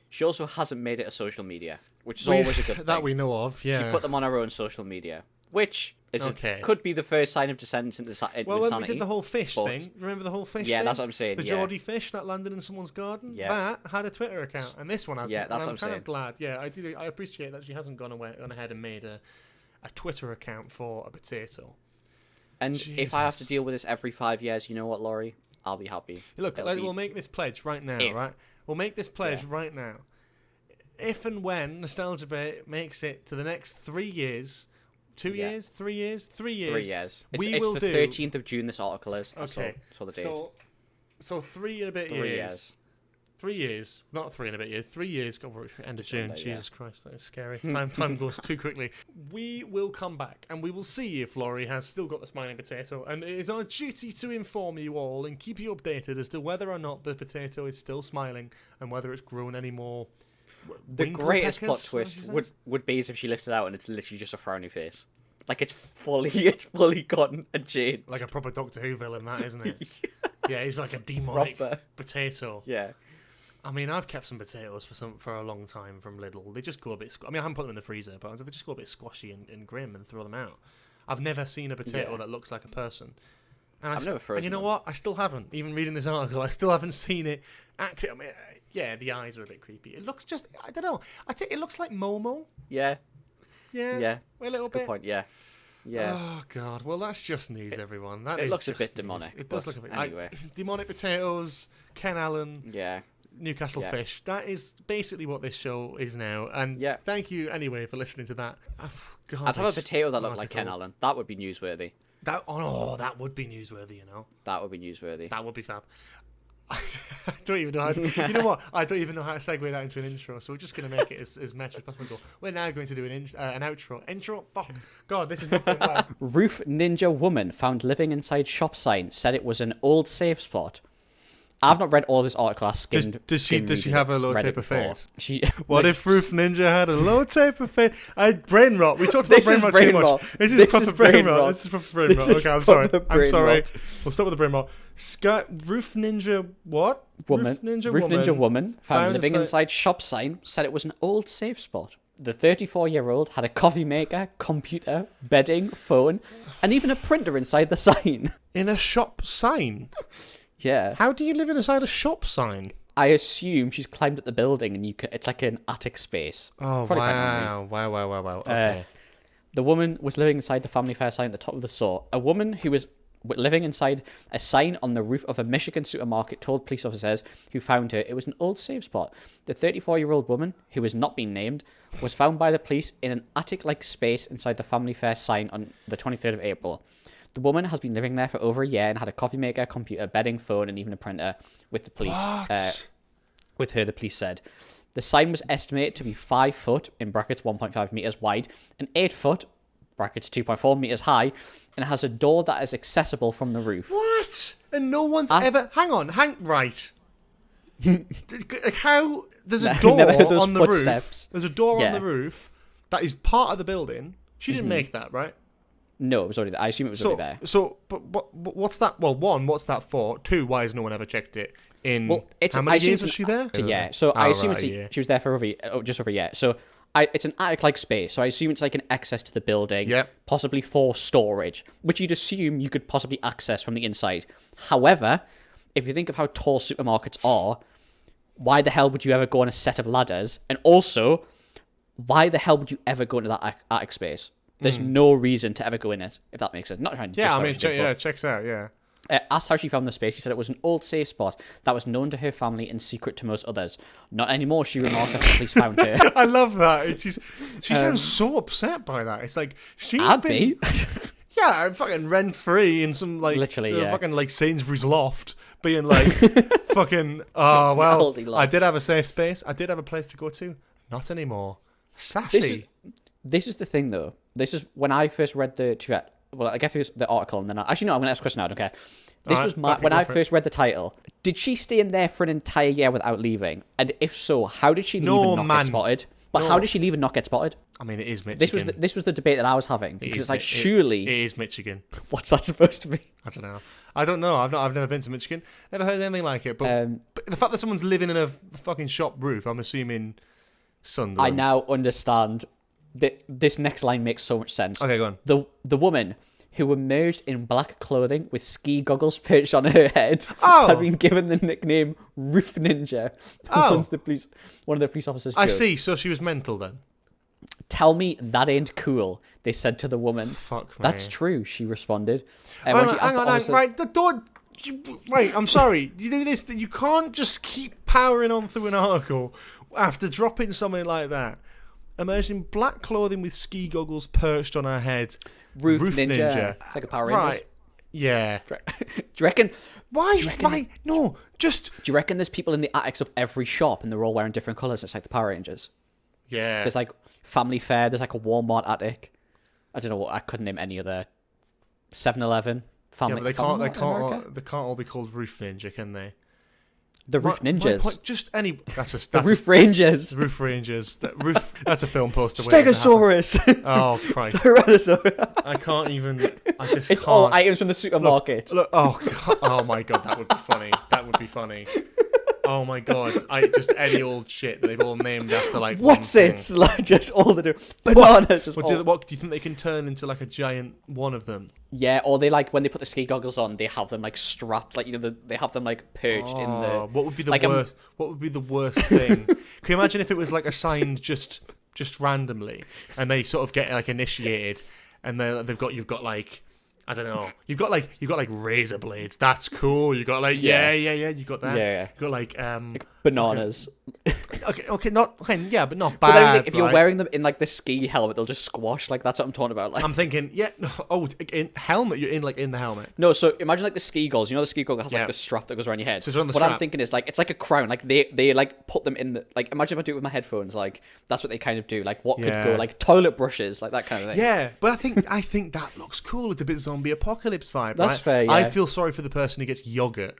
She also hasn't made it a social media, which is always a good thing. That we know of, yeah. She put them on her own social media, which is Okay. could be the first sign of descent into insanity. Well, when we did the whole fish thing, remember the whole fish thing? Yeah, that's what I'm saying, The yeah. Geordie fish that landed in someone's garden? Yeah. That had a Twitter account, and this one hasn't. Yeah, that's and what I'm I'm saying. kind of glad. Yeah, I appreciate that she hasn't gone ahead and made a Twitter account for a potato. And if I have to deal with this every 5 years, you know what, Laurie? I'll be happy. Look, we'll make this pledge right now, right? We'll make this pledge right now. If and when Nostalgia Bait makes it to the next 3 years, 2 years, 3 years, 3 years. 3 years. It's will the do. 13th of June. This article is. Okay. I saw the date. So 3 and a bit 3 years. years. 3 years, not 3 and a bit years. 3 years. God, we're end of June. late, Jesus Christ, that is scary. Time goes too quickly. We will come back and we will see if Laurie has still got the smiling potato. And it is our duty to inform you all and keep you updated as to whether or not the potato is still smiling and whether it's grown any more. The greatest plot twist would be as if she lifted it out and it's literally just a frowny face. Like it's fully gone and Jane. Like a proper Doctor Who villain, that isn't it? Yeah, he's like a demonic potato. Yeah. I mean, I've kept some potatoes for a long time from Lidl. They just go a bit. I haven't put them in the freezer, but they just go a bit squashy and grim and throw them out. I've never seen a potato that looks like a person. And I've never frozen And you know what? I still haven't. Even reading this article, I still haven't seen it. Actually, I mean, yeah, the eyes are a bit creepy. It looks just, I don't know. I think it looks like Momo. Yeah. Yeah. Yeah. A little Good bit. point. Yeah. Yeah. Oh God. Well, that's just news, everyone. That it is looks a just bit news. demonic. It does look a bit. Anyway. Demonic potatoes. Ken Allen. Yeah. Newcastle Fish. That is basically what this show is now. And thank you anyway for listening to that. Oh, God, I'd have a potato that looked like Ken Allen. That would be newsworthy. That would be newsworthy, you know. That would be newsworthy. That would be fab. I don't even know how to, you know what? I don't even know how to segue that into an intro, so we're just going to make it as meta as possible. We're now going to do an outro. Intro? Fuck. God, this is not going well. Roof Ninja woman found living inside shop sign said it was an old safe spot. I've not read all of this article. I skimmed. Does she have a low taper fade? What if Roof Ninja had a low taper fade? Brain rot. We talked about brain rot too much. This is proper brain rot. This is proper brain rot. Okay, I'm sorry. We'll start with the brain rot. Roof Ninja what? Roof Ninja woman found living inside shop sign said it was an old safe spot. The 34-year-old had a coffee maker, computer, bedding, phone, and even a printer inside the sign. In a shop sign? Yeah. How do you live inside a shop sign? I assume she's climbed up the building and it's like an attic space. Oh, wow. Okay. The woman was living inside the family fair sign at the top of the store. A woman who was living inside a sign on the roof of a Michigan supermarket told police officers who found her it was an old safe spot. The 34-year-old woman, who has not been named, was found by the police in an attic-like space inside the family fair sign on the 23rd of April. The woman has been living there for over a year and had a coffee maker, computer, bedding, phone, and even a printer with the police. With her, the police said. The sign was estimated to be 5 foot, in brackets 1.5 metres wide, and 8 foot, brackets 2.4 metres high, and it has a door that is accessible from the roof. What? And no one's ever... Right. How... There's a door on the roof. There's a door on the roof that is part of the building. She didn't make that, right? No, it was already there. I assume it was already there. But what's that? Well, one, what's that for? Two, why has no one ever checked it? How many years was she there? Yeah, so I assume she was there for just over a year. So it's an attic-like space, so I assume it's like an access to the building, possibly for storage, which you'd assume you could possibly access from the inside. However, if you think of how tall supermarkets are, why the hell would you ever go on a set of ladders? And also, why the hell would you ever go into that attic space? There's no reason to ever go in it, if that makes sense. Not trying to checks out, yeah. Asked how she found the space, she said it was an old safe spot that was known to her family and secret to most others. Not anymore, she remarked after police found her. I love that. She sounds so upset by that. It's like, I'd be. Yeah, I'm fucking rent-free in some, like, literally, fucking, like, Sainsbury's loft, being like, fucking, oh, well, I did have a safe space. I did have a place to go to. Not anymore. Sassy. This is the thing, though. This is when I first read I guess it was the article, and then actually, no, I'm going to ask a question now, I don't care. This was when I first read the title. Did she stay in there for an entire year without leaving? And if so, how did she leave and not get spotted? But how did she leave and not get spotted? I mean, it is Michigan. This was the debate that I was having, because it's like, surely... It is Michigan. What's that supposed to be? I don't know. I've never been to Michigan. Never heard anything like it. But the fact that someone's living in a fucking shop roof, I'm assuming Sunderland. I now understand. This next line makes so much sense. Okay, go on. The woman who emerged in black clothing with ski goggles perched on her head had been given the nickname Roof Ninja. One of the police officers. I see. So she was mental then. Tell me that ain't cool, they said to the woman. Fuck me. That's true, she responded. Hang on. Right, the door. Right, I'm sorry. You do this. You can't just keep powering on through an article after dropping something like that. Emerged in black clothing with ski goggles perched on her head. Roof Ninja. It's like a Power Rangers. Right. Yeah. Do you reckon... Why? No, just... Do you reckon there's people in the attics of every shop and they're all wearing different colours? It's like the Power Rangers. Yeah. There's like Family Fair. There's like a Walmart attic. I don't know what... I couldn't name any other... 7-Eleven. Family... Yeah, but they can't all be called Roof Ninja, can they? The Roof Ninjas. Just any. The Roof Rangers. Roof Rangers. That's a film poster. Stegosaurus. Oh Christ. Tyrannosaurus. I can't even. It's all items from the supermarket. Look, oh my god, that would be funny. That would be funny. Oh my god, any old shit that they've all named after like. What's it? Like just all the bananas. What do you think they can turn into like a giant one of them? Yeah, or they like when they put the ski goggles on, they have them like strapped, like they have them like perched in the. What would be the worst? What would be the worst thing? Can you imagine if it was like assigned just randomly, and they sort of get like initiated, and you've got like. I don't know. You've got like razor blades. That's cool. You got like You got that. Yeah. You got like bananas. Okay, but not bad. But I mean, if you're wearing them in like the ski helmet, they'll just squash. Like that's what I'm talking about. Like I'm thinking, in helmet. You're in the helmet. No, so imagine like the ski goggles. You know the ski goggle has like the strap that goes around your head. So it's on the what strap. I'm thinking is like it's like a crown. Like they like put them in the like. Imagine if I do it with my headphones. Like that's what they kind of do. Like what could go like toilet brushes, like that kind of thing. Yeah, but I think that looks cool. It's a bit zombie apocalypse vibe. That's right? fair. Yeah. I feel sorry for the person who gets yogurt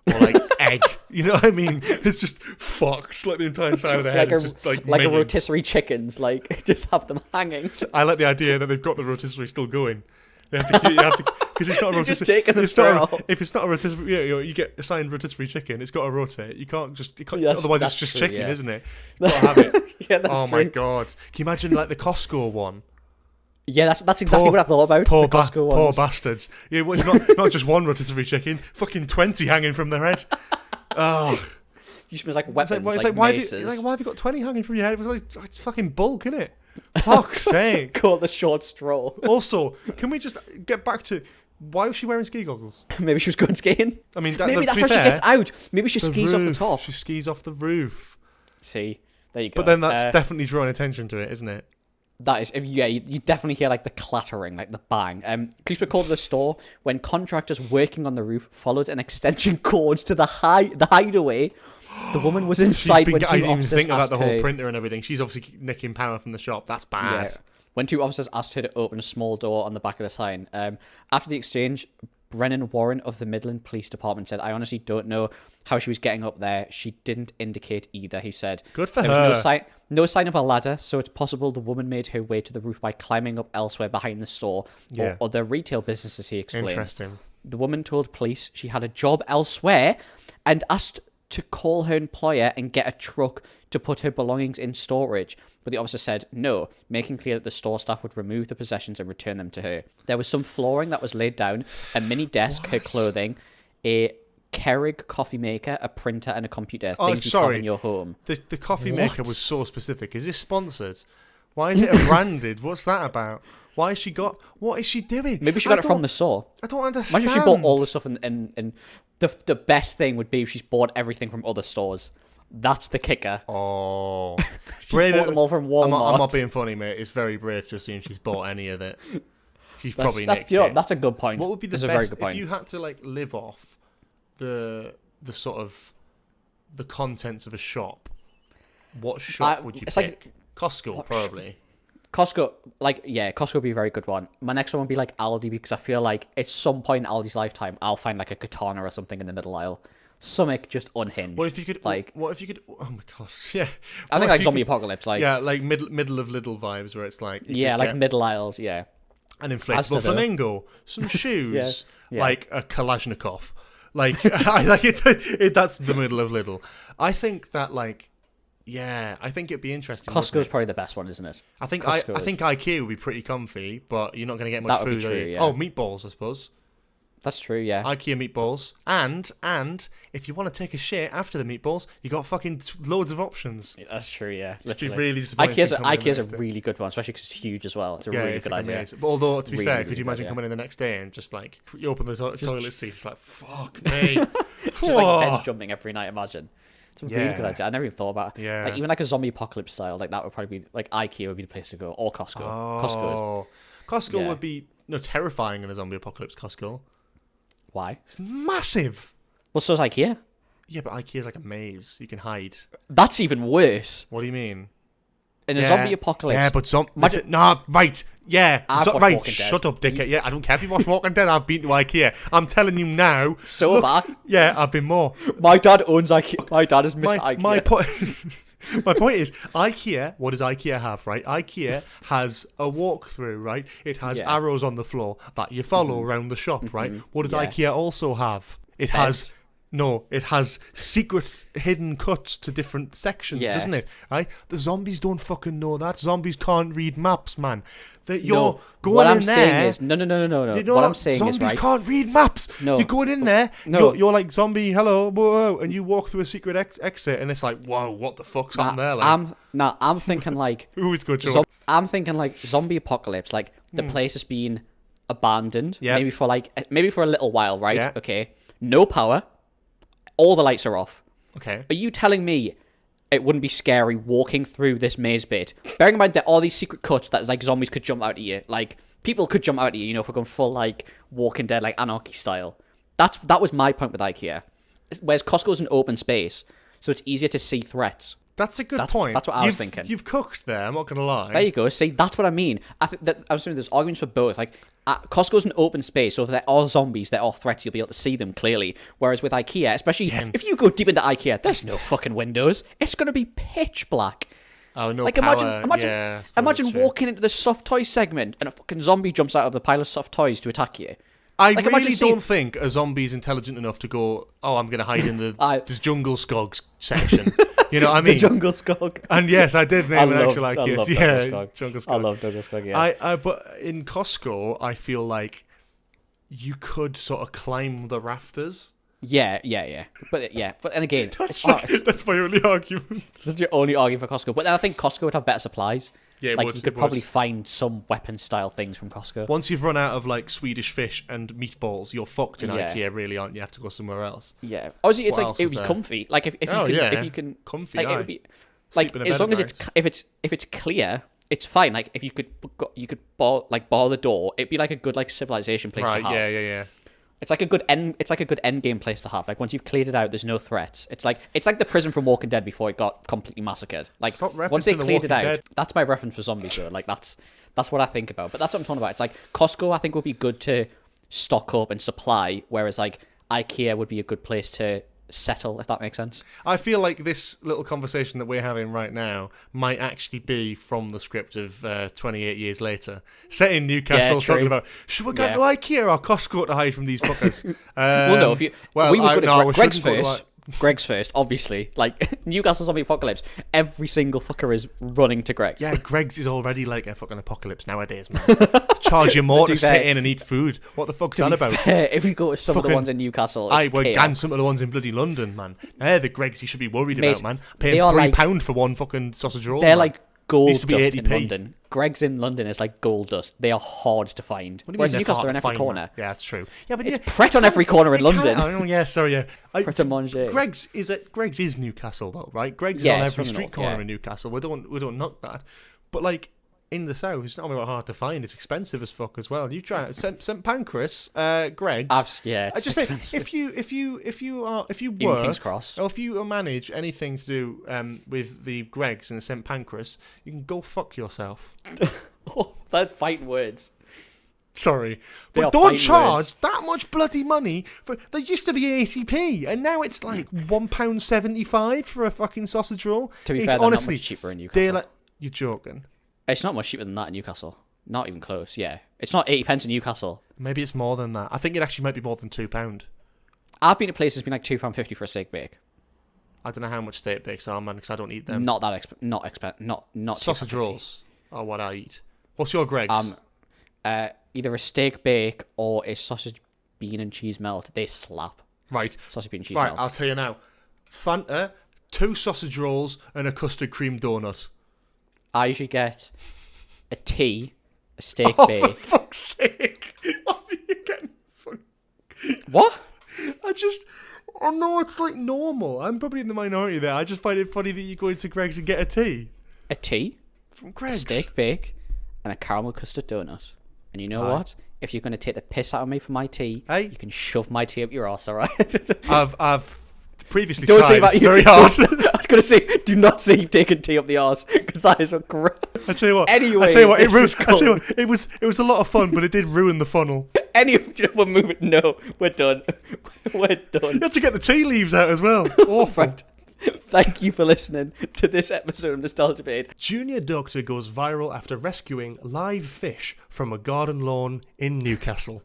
or like egg. You know what I mean? It's just fox, like the entire side of the head. It's just like a rotisserie chickens, like just have them hanging. I like the idea that they've got the rotisserie still going. You have to, because it's not a rotisserie. Just taking the straw off. If it's not a rotisserie, you get assigned rotisserie chicken. It's got to rotate. You can't just. Yes, otherwise, it's just true, chicken, yeah. isn't it? You got to have it. Yeah, that's oh true. my god! Can you imagine like the Costco one? Yeah, that's exactly what I thought about. Poor, the Costco ones. poor bastards. Yeah, well, it's not just one rotisserie chicken. Fucking 20 hanging from their head. Oh. You should be like weapons, It's like why maces. why have you got 20 hanging from your head? It's like fucking bulk, innit? Fuck's sake. Caught the short straw. Also, can we just get back to why was she wearing ski goggles? Maybe she was going skiing. I mean, maybe that's how she gets out. Maybe she skis off the top. She skis off the roof. See, there you go. But then that's definitely drawing attention to it, isn't it? That is, yeah, you definitely hear like the clattering, like the bang. Police were called to the store when contractors working on the roof followed an extension cord to the hideaway. The woman was inside when two I didn't even officers think about asked the whole her. printer and everything. She's obviously nicking power from the shop. That's bad. Yeah. When two officers asked her to open a small door on the back of the sign. After the exchange, Brennan Warren of the Midland Police Department said, "I honestly don't know how she was getting up there. She didn't indicate either," he said. Good for there her. was no sign of a ladder, so it's possible the woman made her way to the roof by climbing up elsewhere behind the store or other retail businesses, he explained. Interesting. The woman told police she had a job elsewhere and asked to call her employer and get a truck to put her belongings in storage. But the officer said no, making clear that the store staff would remove the possessions and return them to her. There was some flooring that was laid down, a mini desk, her clothing, a Keurig coffee maker, a printer, and a computer. Things you have in your home. The coffee maker was so specific. Is this sponsored? Why is it a branded? What's that about? Why has she got... What is she doing? Maybe she got it from the store. I don't understand. Imagine she bought all the stuff and the best thing would be if she's bought everything from other stores. That's the kicker. Oh. She bought them all from Walmart. I'm not being funny, mate. It's very brave to assume she's bought any of it. She's probably nicked it. That's a good point. What would be the that's best... a very good point. If you had to like live off the sort of... the contents of a shop, what shop would you pick? Like, Costco, probably. Costco, Costco would be a very good one. My next one would be like Aldi, because I feel like at some point in Aldi's lifetime, I'll find like a katana or something in the middle aisle. Something just unhinged. What if you could? Like, what if you could? Oh my gosh, yeah. I think like zombie apocalypse, like like middle of Lidl vibes, where it's like like middle aisles, yeah. An inflatable flamingo, some shoes, Yeah. like a Kalashnikov, like I like it. That's the middle of Lidl. I think that I think it'd be interesting. Costco's probably the best one, isn't it? I think IKEA would be pretty comfy, but you're not going to get much That would food. be true, are you? yeah. Oh, meatballs, I suppose. That's true, yeah. IKEA meatballs, and if you want to take a shit after the meatballs, you got fucking loads of options. That's true, yeah. It'd be really disappointing. IKEA's a really good one, especially because it's huge as well. It's a really good idea. But although, to be Really, fair, really could you imagine good, coming in the next day and just like you open the toilet seat, it's like fuck me, Just like beds jumping every night. Imagine. It's a really Yeah. good idea. I never even thought about it. Yeah. Like, even like a zombie apocalypse style, like that would probably be like IKEA would be the place to go, or Costco. Costco. Costco would be terrifying in a zombie apocalypse. Costco, Why? it's massive. Well, so's IKEA. Yeah, but IKEA's like a maze. You can hide. That's even worse. What do you mean? In a zombie apocalypse. Yeah, but Imagine- right. Yeah, I've watched right. Walking Dead. Shut up, dickhead. Yeah, I don't care if you watch Walking Dead. I've been to IKEA. I'm telling you now. So have I. Yeah, I've been more. My dad owns IKEA. My dad is Mr. IKEA. My point is, IKEA, what does IKEA have, right? IKEA has a walkthrough, right? It has arrows on the floor that you follow around the shop, right? What does IKEA also have? It has secret hidden cuts to different sections, doesn't it? Right? The zombies don't fucking know that. Zombies can't read maps, man. You're going what in I'm there. saying is, no. You know What I'm saying zombies is, right? can't read maps. No. You're going in there. No. You're like zombie. Hello, whoa, and you walk through a secret exit, and it's like, whoa, what the fuck's happened there? Like, I'm thinking like who is good? George? I'm thinking like zombie apocalypse. Like the place has been abandoned, maybe for a little while, right? Yeah. Okay, no power, all the lights are off. Okay. Are you telling me it wouldn't be scary walking through this maze bit? Bearing in mind that all these secret cuts that like zombies could jump out at you, like people could jump out at you, you know, if we're going full like Walking Dead, like Anarchy style. That was my point with IKEA. Whereas Costco's an open space, so it's easier to see threats. That's a good point. That's what I was thinking. You've cooked there. I'm not gonna lie. There you go. See, that's what I mean. I think that I'm assuming there's arguments for both. Like Costco's an open space, so if there are zombies, there are threats, you'll be able to see them clearly. Whereas with IKEA, especially if you go deep into IKEA, there's no fucking windows. It's going to be pitch black. Oh, no Like, power. imagine walking into the soft toy segment and a fucking zombie jumps out of the pile of soft toys to attack you. I really don't think a zombie's intelligent enough to go, oh, I'm going to hide in this Jungle Skogs section. You know what I mean? The Jungle Skog. And yes, I did name an actual IKEA. Yeah, Jungle Skog. I love Jungle Skog, yeah. But in Costco, I feel like you could sort of climb the rafters. Yeah. But and again, that's my only argument. That's your only argument for Costco. But then I think Costco would have better supplies. Yeah, like you could probably find some weapon-style things from Costco. Once you've run out of like Swedish fish and meatballs, you're fucked in IKEA, really, aren't you? You have to go somewhere else. Yeah, obviously, it's like it would be comfy. Like if you can, comfy. Like, it would be like as long as it's clear, it's fine. Like if you could bar the door, it'd be like a good like civilization place to have. Yeah. It's like a good end game place to have. Like once you've cleared it out, there's no threats. It's like the prison from Walking Dead before it got completely massacred. Like once they cleared it out, that's my reference for zombies. Though. Like that's what I think about. But that's what I'm talking about. It's like Costco, I think, would be good to stock up and supply, whereas like IKEA would be a good place to settle, if that makes sense. I feel like this little conversation that we're having right now might actually be from the script of 28 years later, set in Newcastle, talking about should we go to IKEA or Costco to hide from these fuckers? We would go to Greg's first. Greg's first, obviously. Like Newcastle zombie apocalypse, every single fucker is running to Greg's. Yeah, Greg's is already like a fucking apocalypse nowadays, man. Charge you more to sit in and eat food. What the fuck's that about? If you go to some of the ones in Newcastle, and some of the ones in bloody London, man. They're the Greg's you should be worried about, man. Paying £3 for one fucking sausage roll. They're like gold dust in London. Greg's in London is like gold dust. They are hard to find. Whereas in Newcastle, they're in every corner. Yeah, that's true. Yeah, but it's Pret on every corner in London. Oh yeah, sorry, yeah. Pret a manger. Greg's is Newcastle though, right? Greg's is on every street corner in Newcastle. We don't knock that, but like in the south, it's not really hard to find. It's expensive as fuck as well. You try St Pancras, Greg's. It's just expensive. If you work King's Cross, or if you manage anything to do with the Greg's and St Pancras, you can go fuck yourself. Oh, that's fighting words. Sorry, but don't charge that much bloody money for. There used to be 80p, and now it's like £1.75 for a fucking sausage roll. To be fair, they're honestly not much cheaper in Newcastle. You're joking. It's not much cheaper than that in Newcastle. Not even close. Yeah, it's not 80p in Newcastle. Maybe it's more than that. I think it actually might be more than £2. I've been to places that's been like £2.50 for a steak bake. I don't know how much steak bakes are, man, because I don't eat them. Not that not sausage rolls are what I eat. What's your Greg's? Either a steak bake or a sausage, bean and cheese melt. They slap. Right. Sausage, bean and cheese melt. Right, I'll tell you now. Fanta, 2 sausage rolls and a custard cream donut. I usually get a tea, a steak bake. For fuck's sake. What are you getting? What? Oh no, it's like normal. I'm probably in the minority there. I just find it funny that you go into Greg's and get a tea. A tea? From Greg's? A steak bake and a caramel custard donut. And you know what? If you're going to take the piss out of me for my tea, you can shove my tea up your arse, alright? I've previously don't tried. Say that it's very hard. I was going to say, do not say you've taken tea up the arse, because that is a gross. I tell you what. Anyway, it was a lot of fun, but it did ruin the funnel. We're moving. No, we're done. We're done. You had to get the tea leaves out as well. Awful. Right. Thank you for listening to this episode of Nostalgia Bait. Junior Doctor goes viral after rescuing live fish from a garden lawn in Newcastle.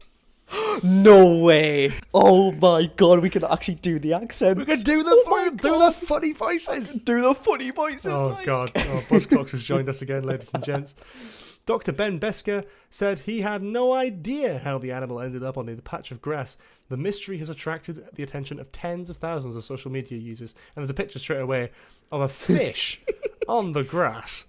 No way! Oh my god, we can actually do the accents. We can do the funny voices. Do the funny voices. Oh god, Buzzcocks has joined us again, ladies and gents. Dr. Ben Besker said he had no idea how the animal ended up on the patch of grass. The mystery has attracted the attention of tens of thousands of social media users, and there's a picture straight away of a fish on the grass.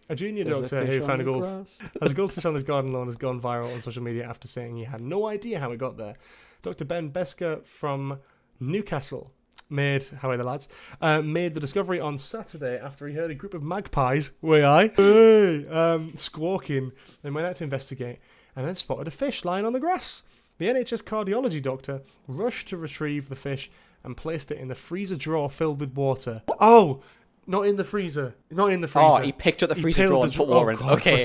A junior doctor who found a goldfish on his garden lawn has gone viral on social media after saying he had no idea how it got there. Dr. Ben Besker from Newcastle made the discovery on Saturday after he heard a group of magpies squawking and went out to investigate and then spotted a fish lying on the grass. The NHS cardiology doctor rushed to retrieve the fish and placed it in the freezer drawer filled with water. Oh, Not in the freezer. Oh, he picked up the freezer drawer and put water in. Okay.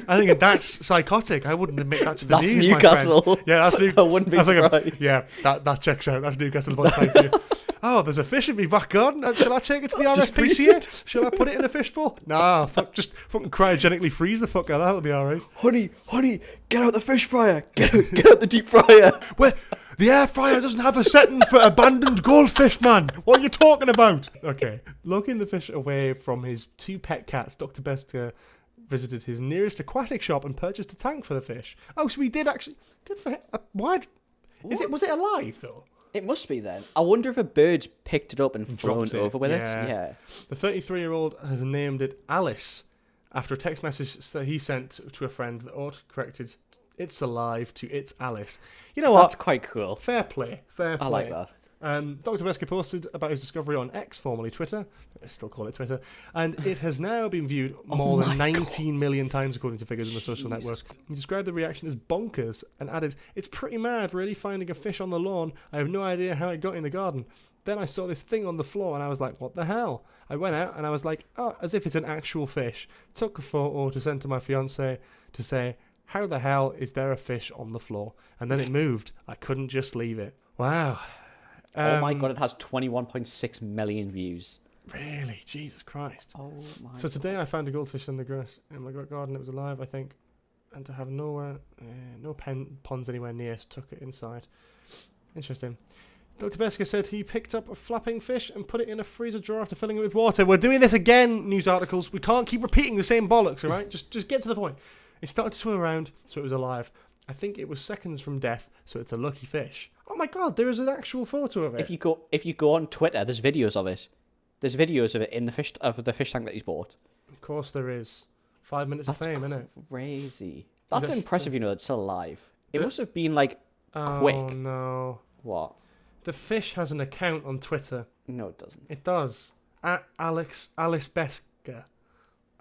I think that's psychotic. I wouldn't admit that's the That's news, Newcastle. my friend. Yeah, that's Newcastle. I wouldn't be surprised. Yeah, that checks out. That's Newcastle by the side for you. Oh, there's a fish in my back garden. Shall I take it to the RSPCA? Shall I put it in a fishbowl? Nah, just fucking cryogenically freeze the fuck out. That'll be alright. Honey, get out the fish fryer. Get out the deep fryer. Where? The air fryer doesn't have a setting for abandoned goldfish, man. What are you talking about? Okay. Locking the fish away from his 2 pet cats, Dr. Besker visited his nearest aquatic shop and purchased a tank for the fish. Oh, so he did actually... Good for him. Why... Was it alive, though? It must be then. I wonder if a bird's picked it up and flown over with it. Yeah. The 33-year-old has named it Alice after a text message that he sent to a friend that autocorrected "It's alive" to "It's Alice." You know what? That's quite cool. Fair play. I like that. Dr. Besker posted about his discovery on X, formerly Twitter. I still call it Twitter. And it has now been viewed more than 19 million times, according to figures in the social network. He described the reaction as bonkers and added, "It's pretty mad, really, finding a fish on the lawn. I have no idea how it got in the garden. Then I saw this thing on the floor and I was like, what the hell? I went out and I was like, oh, as if it's an actual fish. Took a photo to send to my fiance to say, how the hell is there a fish on the floor? And then it moved. I couldn't just leave it." Wow. Oh my god, it has 21.6 million views. Really? Jesus Christ. Oh my So today I found a goldfish in the grass in my garden. It was alive, I think. And to have no ponds anywhere near, so took it inside. Interesting. Dr. Besker said he picked up a flapping fish and put it in a freezer drawer after filling it with water. We're doing this again, news articles. We can't keep repeating the same bollocks, all right? Just get to the point. It started to swim around, so it was alive. I think it was seconds from death, so it's a lucky fish. Oh my god, there is an actual photo of it. If you go on Twitter, there's videos of it. There's videos of it in the fish tank that he's bought. Of course there is. 5 minutes of fame, innit? Crazy. That's impressive, you know, it's still alive. It must have been like quick. Oh no. What? The fish has an account on Twitter. No, it doesn't. It does. At Alice Besker.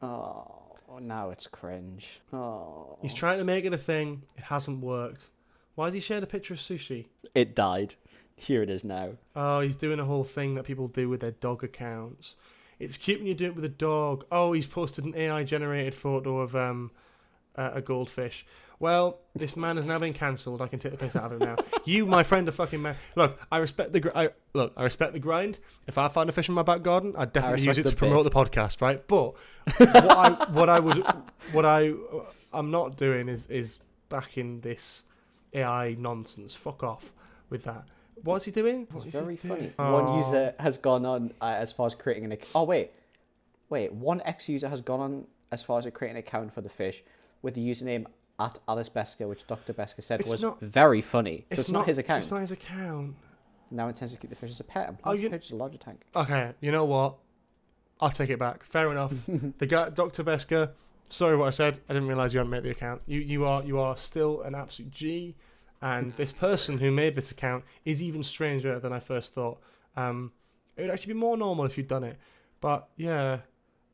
Oh, now it's cringe. Oh. He's trying to make it a thing. It hasn't worked. Why has he shared a picture of sushi? It died. Here it is now. Oh, he's doing a whole thing that people do with their dog accounts. It's cute when you do it with a dog. Oh, he's posted an AI-generated photo of a goldfish. Well, this man has now been cancelled. I can take the piss out of him now. You, my friend, are fucking man. Look, I respect the I respect the grind. If I find a fish in my back garden, I'd definitely use it to promote the podcast, right? But I'm not doing is backing this AI nonsense. Fuck off with that. What's he doing? It's very funny. One user has gone on as far as creating an... Oh, wait. One ex-user has gone on as far as creating an account for the fish with the username at Alice Besker, which Dr. Besker said was very funny. So it's not his account. It's not his account. Now intends to keep the fish as a pet and plans to purchase a larger tank. Okay, you know what? I'll take it back. Fair enough. The guy, Dr. Besker, sorry what I said. I didn't realise you hadn't made the account. You are still an absolute G. And this person who made this account is even stranger than I first thought. It would actually be more normal if you'd done it. But yeah,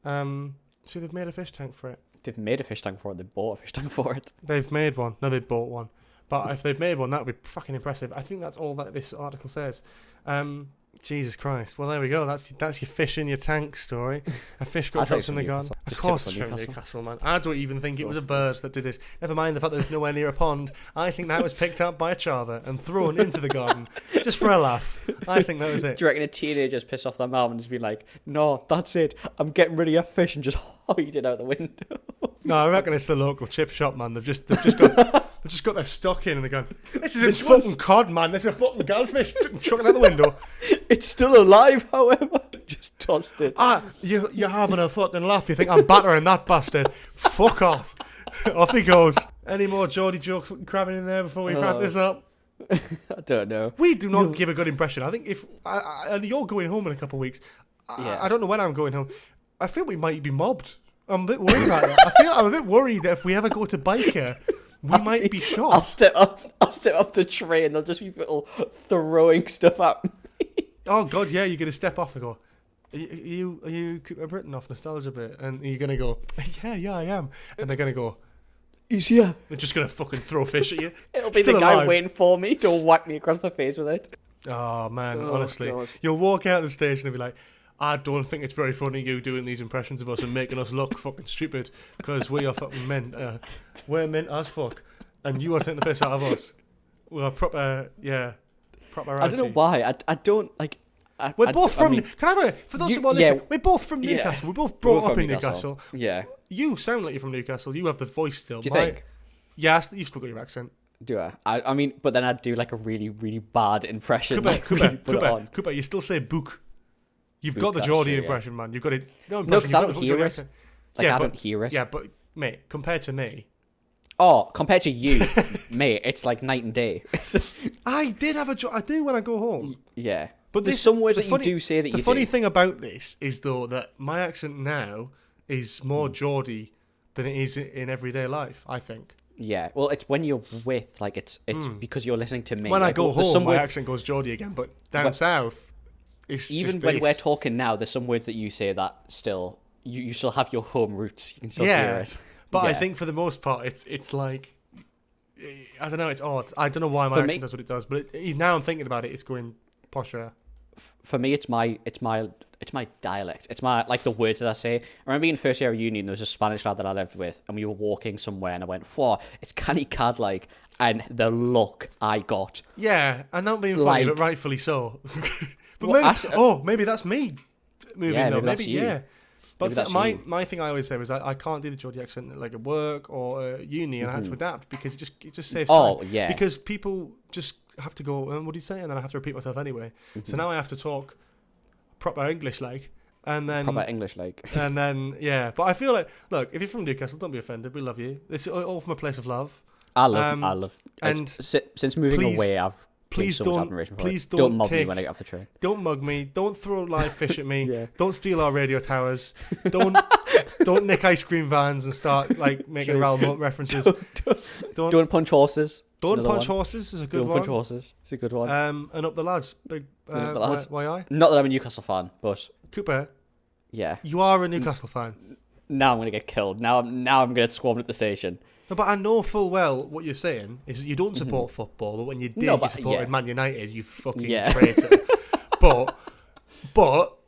so they've made a fish tank for it. They've made a fish tank for it. They bought a fish tank for it. They've made one. No, they bought one. But if they've made one, that would be fucking impressive. I think that's all that this article says. Jesus Christ. Well, there we go. That's your fish in your tank story. A fish got dropped in the garden. Of course it's from Newcastle, man. I don't even think it was a bird that did it. Never mind the fact that it's nowhere near a pond. I think that was picked up by a charver and thrown into the garden just for a laugh. I think that was it. Do you reckon a teenager's pissed off their mum and just be like, no, that's it. I'm getting rid of your fish and just hide it out the window? No, I reckon it's the local chip shop, man. They've just got their stock in and they're going, this is a fucking cod, man. This is a fucking goldfish. Chucking out the window. It's still alive, however. Just tossed it. You're having a fucking laugh. You think I'm battering that bastard. Fuck off. Off he goes. Any more Geordie jokes crabbing in there before we wrap this up? I don't know. We do not give a good impression. I think if and you're going home in a couple of weeks. I don't know when I'm going home. I feel we might be mobbed. I'm a bit worried about that. I'm a bit worried that if we ever go to Biker, we might be shot. I'll step up the tray and there'll just be people throwing stuff at me. Oh God, yeah, you're gonna step off and go, are you Britton off nostalgia bit? And you're gonna go, yeah, I am. And they're gonna go, he's here. They're just gonna fucking throw fish at you. It'll be the guy waiting for me to whack me across the face with it. Oh man, honestly, God. You'll walk out of the station and be like, I don't think it's very funny you doing these impressions of us and making us look fucking stupid because we are fucking men. We're men as fuck, and you are taking the piss out of us. We are proper, proper. I don't know why. I don't like. We're both from. mean, can I have for those who are listening? We're both from Newcastle. We're both brought up in Newcastle. Yeah. You sound like you're from Newcastle. You have the voice still. Do you think? Yeah, you've still got your accent. Do I? I mean, but then I'd do like a really, really bad impression. Cooper, you still say book. You've got the Geordie impression, man. You've got it. No, because I don't hear it. Like, I don't hear it. Yeah, but mate, compared to me. Oh, compared to you, mate, it's like night and day. I did have I do when I go home. Yeah. But there's some words that you do say that you do. The funny thing about this is, though, that my accent now is more Geordie than it is in everyday life, I think. Yeah, well, it's when you're with, like, it's because you're listening to me. When like, I go home, my accent goes Geordie again, but down south, it's even just when this. we're talking now, there's some words that you say that still, you still have your home roots. You can still hear it. But I think for the most part, it's like, I don't know, it's odd. I don't know why my accent does what it does, but now I'm thinking about it, it's going posher. For me, it's my dialect. It's my, like, the words that I say. I remember in first year of uni, there was a Spanish lad that I lived with, and we were walking somewhere, and I went, "Whoa, it's canny cad like," and the look I got. Yeah, and not being funny, like, but rightfully so. But well, maybe that's me moving though. Maybe yeah. But my my thing I always say was I can't do the Geordie accent like at work or uni, and I had to adapt because it just saves time. Oh yeah. Because people just have to go, what do you say? And then I have to repeat myself anyway. So now I have to talk proper English like, and then and then But I feel like, look, if you're from Newcastle, don't be offended. We love you. It's all from a place of love. I love. And since moving away, I've please so much don't admiration for please it. Don't mug me when I get off the train. Don't mug me. Don't throw live fish at me. Don't steal our radio towers. Don't nick ice cream vans and start like making Ralph references. Don't punch horses. Don't punch horses is a good one. Don't punch horses. It's a good one. And up the lads. Big up the lads. Why? Not that I'm a Newcastle fan, but Cooper. Yeah. You are a Newcastle fan. Now I'm gonna get killed. Now I'm gonna get swarmed at the station. No, but I know full well what you're saying is you don't support football, but when you did, you supported Man United, you fucking traitor. but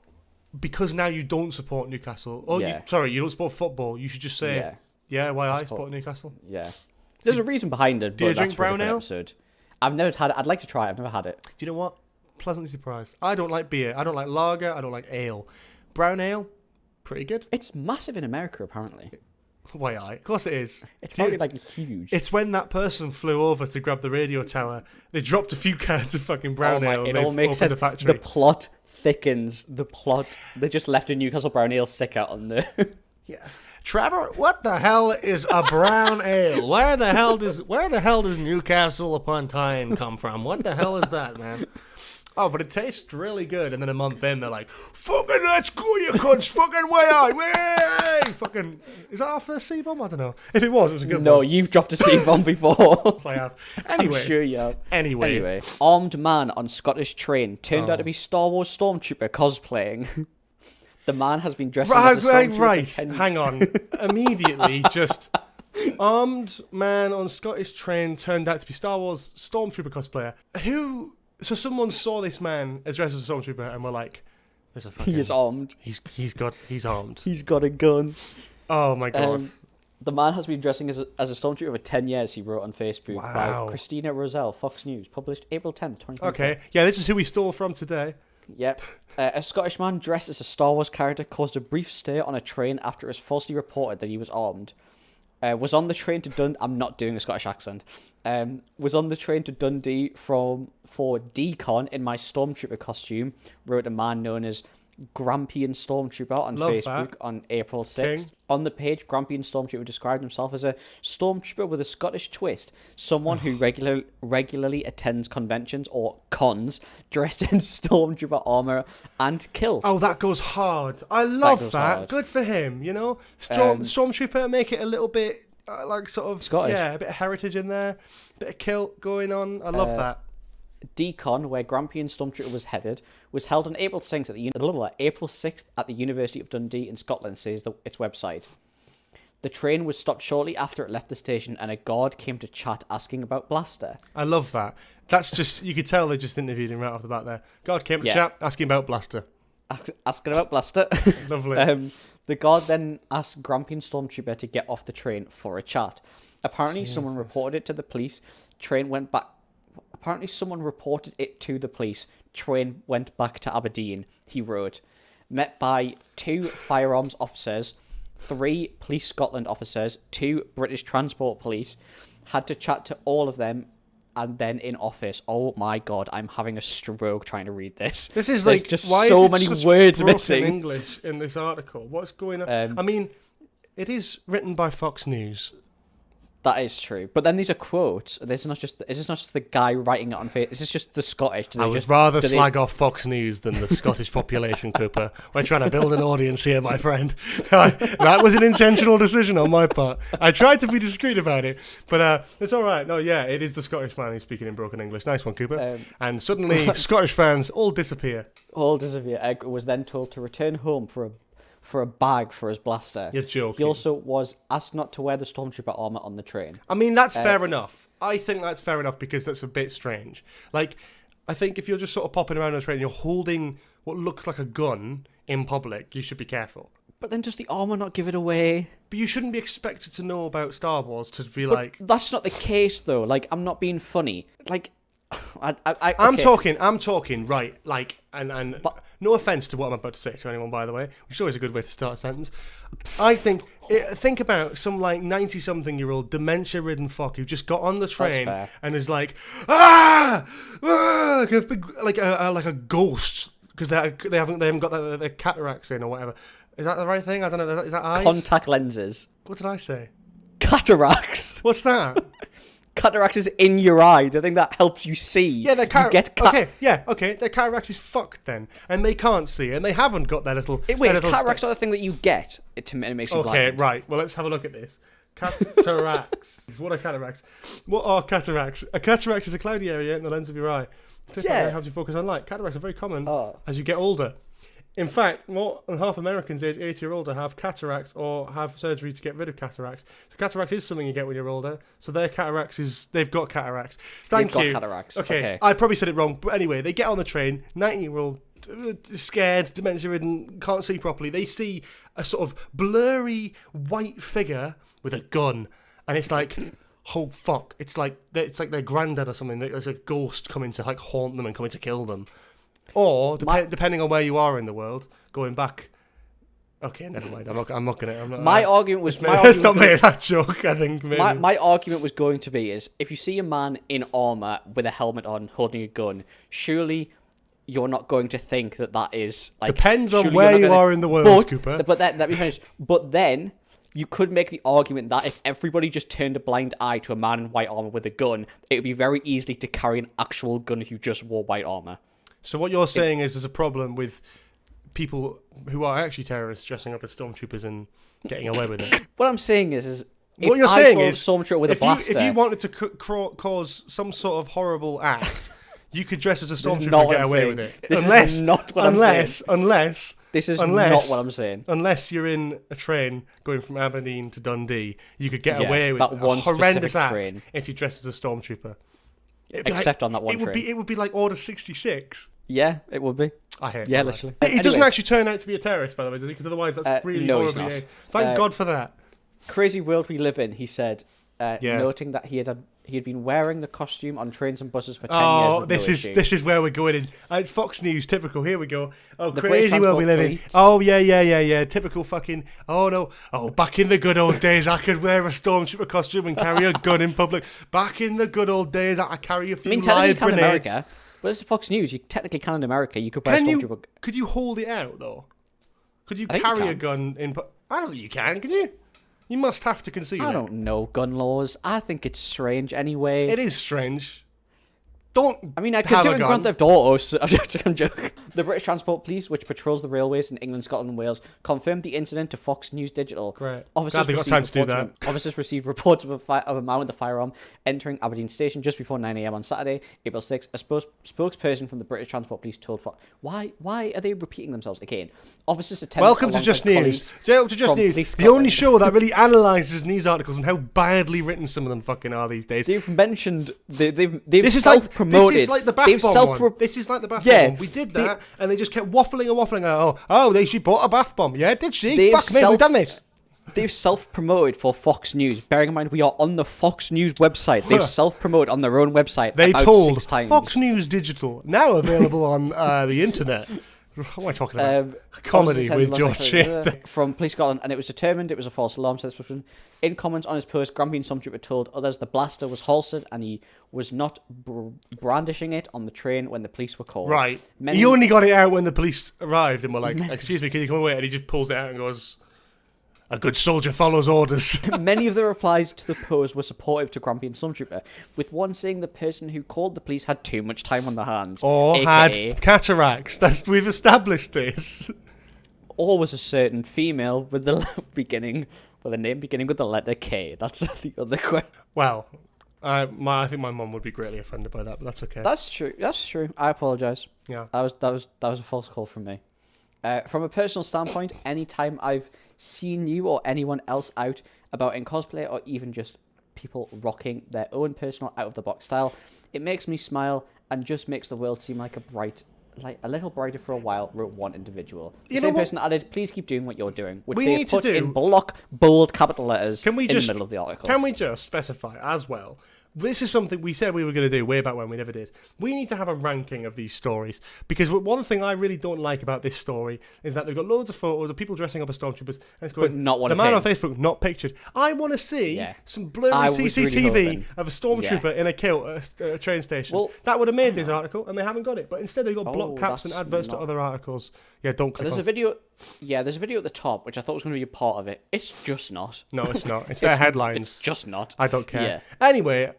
because now you don't support Newcastle, you don't support football, you should just say, why I support Newcastle. Yeah. There's a reason behind it. Do you drink brown ale? I've never had it. I'd like to try it. I've never had it. Do you know what? Pleasantly surprised. I don't like beer. I don't like lager. I don't like ale. Brown ale, pretty good. It's massive in America, apparently. Why I? Of course it is. It's probably like huge. It's when that person flew over to grab the radio tower, they dropped a few cans of fucking brown ale. It all makes sense. The plot thickens. They just left a Newcastle brown ale sticker on the. Yeah. Trevor, what the hell is a brown ale? Where the hell does Newcastle upon Tyne come from? What the hell is that, man? Oh, but it tastes really good. And then a month in, they're like, "Fucking let's go, you cunts! Fucking way out! Way!" Fucking, is that our first C-bomb? I don't know. If it was a good one. No, you've dropped a C-bomb before. Yes, I have. Anyway. I'm sure you have. Anyway. Armed man on Scottish train turned out to be Star Wars Stormtrooper cosplaying. The man has been dressed as a Stormtrooper. Right. Hang on. Immediately, just armed man on Scottish train turned out to be Star Wars Stormtrooper cosplayer. So someone saw this man as dressed as a Stormtrooper and were like, "There's a fucking." He is armed. He's armed. He's got a gun. Oh my god. The man has been dressing as a Stormtrooper for 10 years, he wrote on Facebook. Wow. By Christina Roselle, Fox News, published April 10th, 2020. Okay. Yeah, this is who we stole from today. Yep. A Scottish man dressed as a Star Wars character caused a brief stir on a train after it was falsely reported that he was armed. Was on the train to I'm not doing a Scottish accent. Was on the train to Dundee for decon in my Stormtrooper costume, wrote a man known as Grampian Stormtrooper on Facebook on April 6th. King. On the page, Grampian Stormtrooper described himself as a Stormtrooper with a Scottish twist, someone who regularly attends conventions or cons, dressed in Stormtrooper armour and kilt. Oh, that goes hard. I love that. Good for him, you know? Stormtrooper, make it a little bit like sort of Scottish. Yeah, a bit of heritage in there, a bit of kilt going on. I love that. Decon, where Grampian Stormtrooper was headed, was held on April 6th at the University of Dundee in Scotland, says its website. The train was stopped shortly after it left the station, and a guard came to chat asking about Blaster. I love that. That's just, you could tell they just interviewed him right off the bat there. Guard came to chat asking about Blaster. asking about Blaster. Lovely. The guard then asked Grampian Stormtrooper to get off the train for a chat. Apparently, someone reported it to the police. Train went back. Apparently, someone reported it to the police. Train went back to Aberdeen. He wrote, met by 2 firearms officers, 3 Police Scotland officers, 2 British Transport Police. Had to chat to all of them. And then in office, oh my god, I'm having a stroke trying to read this. This is There's like just why so is it many such words broken missing. English in this article. What's going on? I mean, it is written by Fox News. That is true, but then these are quotes. It's not just the guy writing it on Facebook. This is just the Scottish. I would rather slag off Fox News than the Scottish population, Cooper. We're trying to build an audience here, my friend. That was an intentional decision on my part. I tried to be discreet about it, but it's all right. No, yeah, it is the Scottish man who's speaking in broken English. Nice one, Cooper. And suddenly, Scottish fans all disappear. Egg was then told to return home for a bag for his blaster. You're joking. He also was asked not to wear the Stormtrooper armor on the train. I mean, that's fair enough. I think that's fair enough because that's a bit strange. Like, I think if you're just sort of popping around on a train and you're holding what looks like a gun in public, you should be careful. But then does the armor not give it away? But you shouldn't be expected to know about Star Wars to be But like... that's not the case, though. Like, I'm not being funny. Like... I'm talking, right, like, and no offence to what I'm about to say to anyone, by the way, which is always a good way to start a sentence. I think about some, like, 90-something-year-old dementia-ridden fuck who just got on the train and is like, like a big, like a ghost, because they haven't got their cataracts in or whatever. Is that the right thing? I don't know. Is that eyes? Contact lenses. What did I say? Cataracts. What's that? Cataracts is in your eye. The thing that helps you see. Yeah, their their cataracts is fucked then, and they can't see, and they haven't got their little. Cataracts are the thing that you get. It makes you blind. Okay, right. Well, let's have a look at this. Cataracts. What are cataracts? What are cataracts? A cataract is a cloudy area in the lens of your eye. Yeah. Helps you focus on light. Cataracts are very common as you get older. In fact, more than half Americans aged 80 or older have cataracts or have surgery to get rid of cataracts. So cataracts is something you get when you're older. So they've got cataracts. Thank you. Cataracts. Okay, I probably said it wrong. But anyway, they get on the train, 90-year-old, scared, dementia-ridden, can't see properly. They see a sort of blurry white figure with a gun. And it's like... oh fuck! It's like their granddad or something. There's a ghost coming to like haunt them and coming to kill them. Or depending on where you are in the world, going back. Okay, never mind. I'm not gonna. My argument was. Let's not make that joke. I think maybe. My argument was going to be is if you see a man in armor with a helmet on, holding a gun, surely you're not going to think that is like. Depends on where you are in the world, Cooper. But let me finish. But then. You could make the argument that if everybody just turned a blind eye to a man in white armor with a gun, it would be very easy to carry an actual gun if you just wore white armor. So what you're saying is there's a problem with people who are actually terrorists dressing up as stormtroopers and getting away with it. What I'm saying is what you're saying is stormtrooper with a blaster, if you wanted to cause some sort of horrible act, you could dress as a stormtrooper and get away with it. This is not what I'm saying. This is not what I'm saying. Unless you're in a train going from Aberdeen to Dundee, you could get away with that one horrendous act train if you dressed as a stormtrooper. Except on that one train. It would be like Order 66. Yeah, it would be. I hate it. Yeah, literally. He doesn't actually turn out to be a terrorist, by the way, does he? Because otherwise that's really horribly... He's not. Thank God for that. Crazy world we live in, he said, noting that he had been wearing the costume on trains and buses for 10 years. Oh, this is where we're going in. Fox News, typical. Here we go. Oh, crazy world we live in. Oh, yeah. Typical fucking... Oh, no. Oh, back in the good old days, I could wear a stormtrooper costume and carry a gun in public. Back in the good old days, I carry a few live grenades. In America, but it's Fox News. You technically can in America. You could wear a stormtrooper... Could you hold it out, though? Could you carry a gun in... I don't think you can you? You must have to conceal it. I don't know gun laws. I think it's strange anyway. It is strange. I could do it in Grand Theft Auto. So I'm joking. The British Transport Police, which patrols the railways in England, Scotland and Wales, confirmed the incident to Fox News Digital. Great. Glad they got time to do that. Officers received reports of a man with a firearm entering Aberdeen Station just before 9 a.m. on Saturday, April 6. A spokesperson from the British Transport Police told Fox... Why are they repeating themselves again? Officers attended... Welcome to Just News. Welcome to Just News. The only show that really analyses news articles and how badly written some of them fucking are these days. They've mentioned... They've self-promoted self-promoted. This is like the bath They've bomb one. This is like the bath bomb one. We did that, and they just kept waffling and waffling. She bought a bath bomb. Yeah, did she? Fuck me, we've done this. They've self-promoted for Fox News. Bearing in mind, we are on the Fox News website. They've self-promoted on their own website about 6 times. Fox News Digital, now available on the internet. What am I talking about? Comedy with George Sheard. From Police Scotland, and it was determined it was a false alarm. In comments on his post, Grampian Stormtrooper told others the blaster was holstered and he was not brandishing it on the train when the police were called. Right. He only got it out when the police arrived and were like, excuse me, can you come away? And he just pulls it out and goes, a good soldier follows orders. Many of the replies to the post were supportive to Grampian Stormtrooper, with one saying the person who called the police had too much time on their hands. Or AKA, had cataracts. We've established this. Or was a certain female with the name beginning with the letter K. That's the other question. Well, I think my mum would be greatly offended by that, but that's okay. That's true. I apologise. Yeah. That was a false call from me. From a personal standpoint, anytime I've seen you or anyone else out about in cosplay, or even just people rocking their own personal out-of-the-box style, it makes me smile and just makes the world seem like a little brighter for a while, wrote one individual. The same person added, please keep doing what you're doing, which they put in block, bold, capital letters in the middle of the article. Can we just specify as well, this is something we said we were going to do way back when, we never did. We need to have a ranking of these stories, because one thing I really don't like about this story is that they've got loads of photos of people dressing up as stormtroopers, and it's going, but not one the of man him. on Facebook not pictured. I want to see some blurry CCTV really of a stormtrooper in a kilt at a train station. Well, that would have made this article, and they haven't got it. But instead they've got block caps and adverts to other articles. Yeah, don't click There's a video at the top, which I thought was going to be a part of it. It's just not. No, it's not. It's their headlines. It's just not. I don't care. Yeah. Anyway,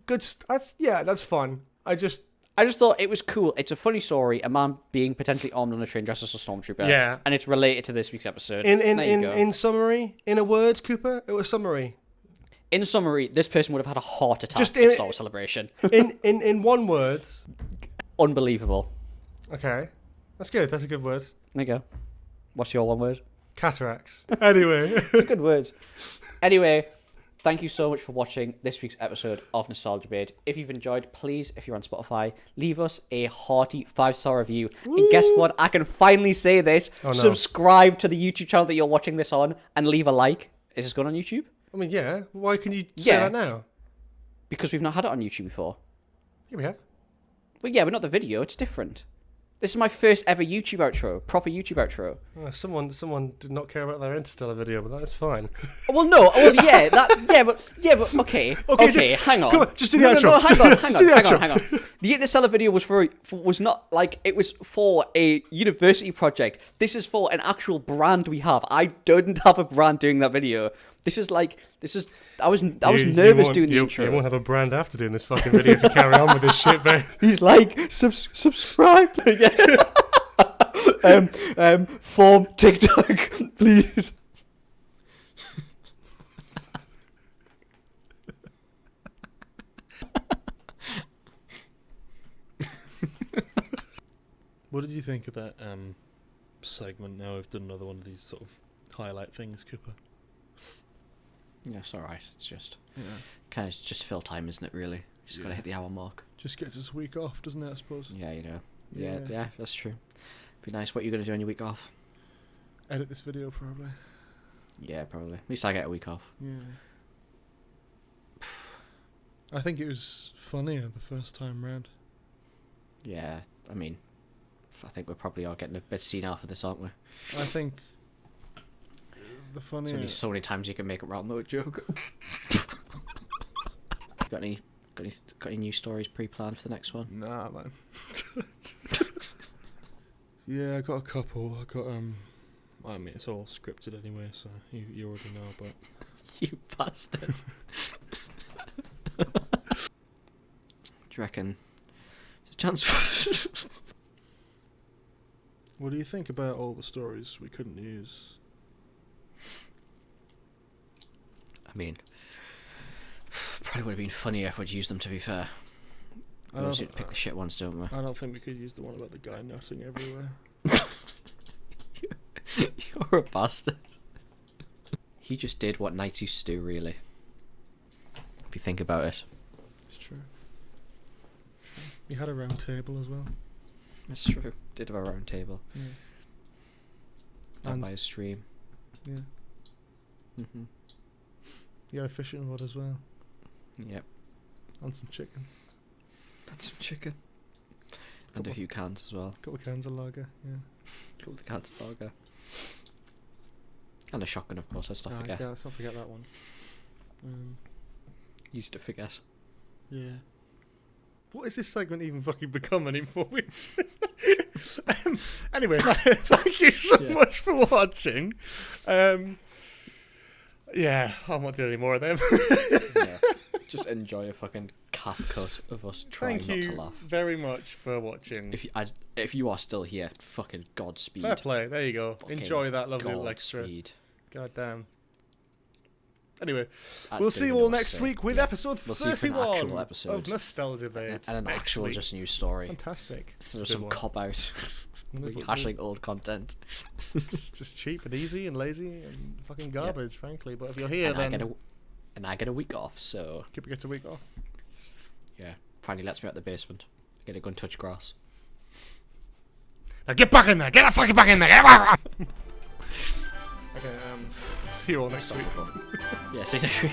that's fun. I just thought it was cool. It's a funny story. A man being potentially armed on a train dressed as a stormtrooper. Yeah. And it's related to this week's episode. In summary, in a word, Cooper, it was summary. In summary, this person would have had a heart attack at Star Wars Celebration. in one word. Unbelievable. Okay. That's good. That's a good word. There you go. What's your one word? Cataracts. Anyway. It's a good word. Anyway, thank you so much for watching this week's episode of Nostalgia Bait. If you've enjoyed, please, if you're on Spotify, leave us a hearty 5-star review. Woo! And guess what? I can finally say this. Oh, no. Subscribe to the YouTube channel that you're watching this on and leave a like. Is this going on YouTube? I mean, yeah. Why can you say that now? Because we've not had it on YouTube before. Yeah, we have. Well, yeah, but not the video. It's different. This is my first ever YouTube outro, proper YouTube outro. Oh, someone did not care about their Interstellar video, but that's fine. Well, no, but okay. Hang on. Come on, just do the outro. No, hang on. The Interstellar video was not like it was for a university project. This is for an actual brand we have. I didn't have a brand doing that video. I was nervous doing the intro. You won't have a brand after doing this fucking video if you carry on with this shit, mate. He's like, subscribe. Form TikTok, please. What did you think of that segment? Now we've done another one of these sort of highlight things, Cooper. Yeah, it's alright. It's just kind of just fill time, isn't it, really? Just got to hit the hour mark. Just gets us a week off, doesn't it, I suppose? Yeah, you know. Yeah, that's true. Be nice. What are you going to do on your week off? Edit this video, probably. Yeah, probably. At least I get a week off. Yeah. I think it was funnier the first time round. Yeah, I mean, I think we probably are getting a bit senile for this, aren't we? I think the funnier... There's only so many times you can make a round mode joke. Got any new stories pre-planned for the next one? Nah, man. Yeah, I got a couple. I got I mean, it's all scripted anyway, so you already know. But you bastard. Do you reckon there's a chance? What do you think about all the stories we couldn't use? I mean, probably would have been funnier if we'd used them, to be fair. We always pick the shit ones, don't we? I don't think we could use the one about the guy nutting everywhere. You're a bastard. He just did what knights used to do, really. If you think about it. It's true. You had a round table as well. That's true. Did have a round table. Yeah. Down by a stream. Yeah. Mm-hmm. You had a fishing rod as well. Yep. And some chicken. And some chicken. And a few cans as well. A couple of cans of lager, yeah. A couple of cans of lager. And a shotgun, of course, let's not forget. Yeah, let's not forget that one. Easy to forget. Yeah. What is this segment even fucking become anymore? Anyway, thank you so much for watching. Yeah, I'm not doing any more of them. Yeah. Just enjoy a fucking cap cut of us trying not to laugh. Thank you very much for watching. If you are still here, fucking Godspeed. Fair play, there you go. Fucking Enjoy that lovely little extra. Godspeed. God damn. Anyway, I we'll don't see you even know all what to next say. week with episode We'll see you for an actual 31 episode. of Nostalgia Bait. And an next actual week. just new story. Fantastic. Instead of some cop-out rehashing old content. just cheap and easy and lazy and fucking garbage, frankly. But if you're here, and I get a week off, so... Kipper gets a week off. Yeah, finally lets me out the basement. Get to go and touch grass. Now get back in there! Get the fucking back in there! Get back! Okay, see you all next week. Yeah, see you next week.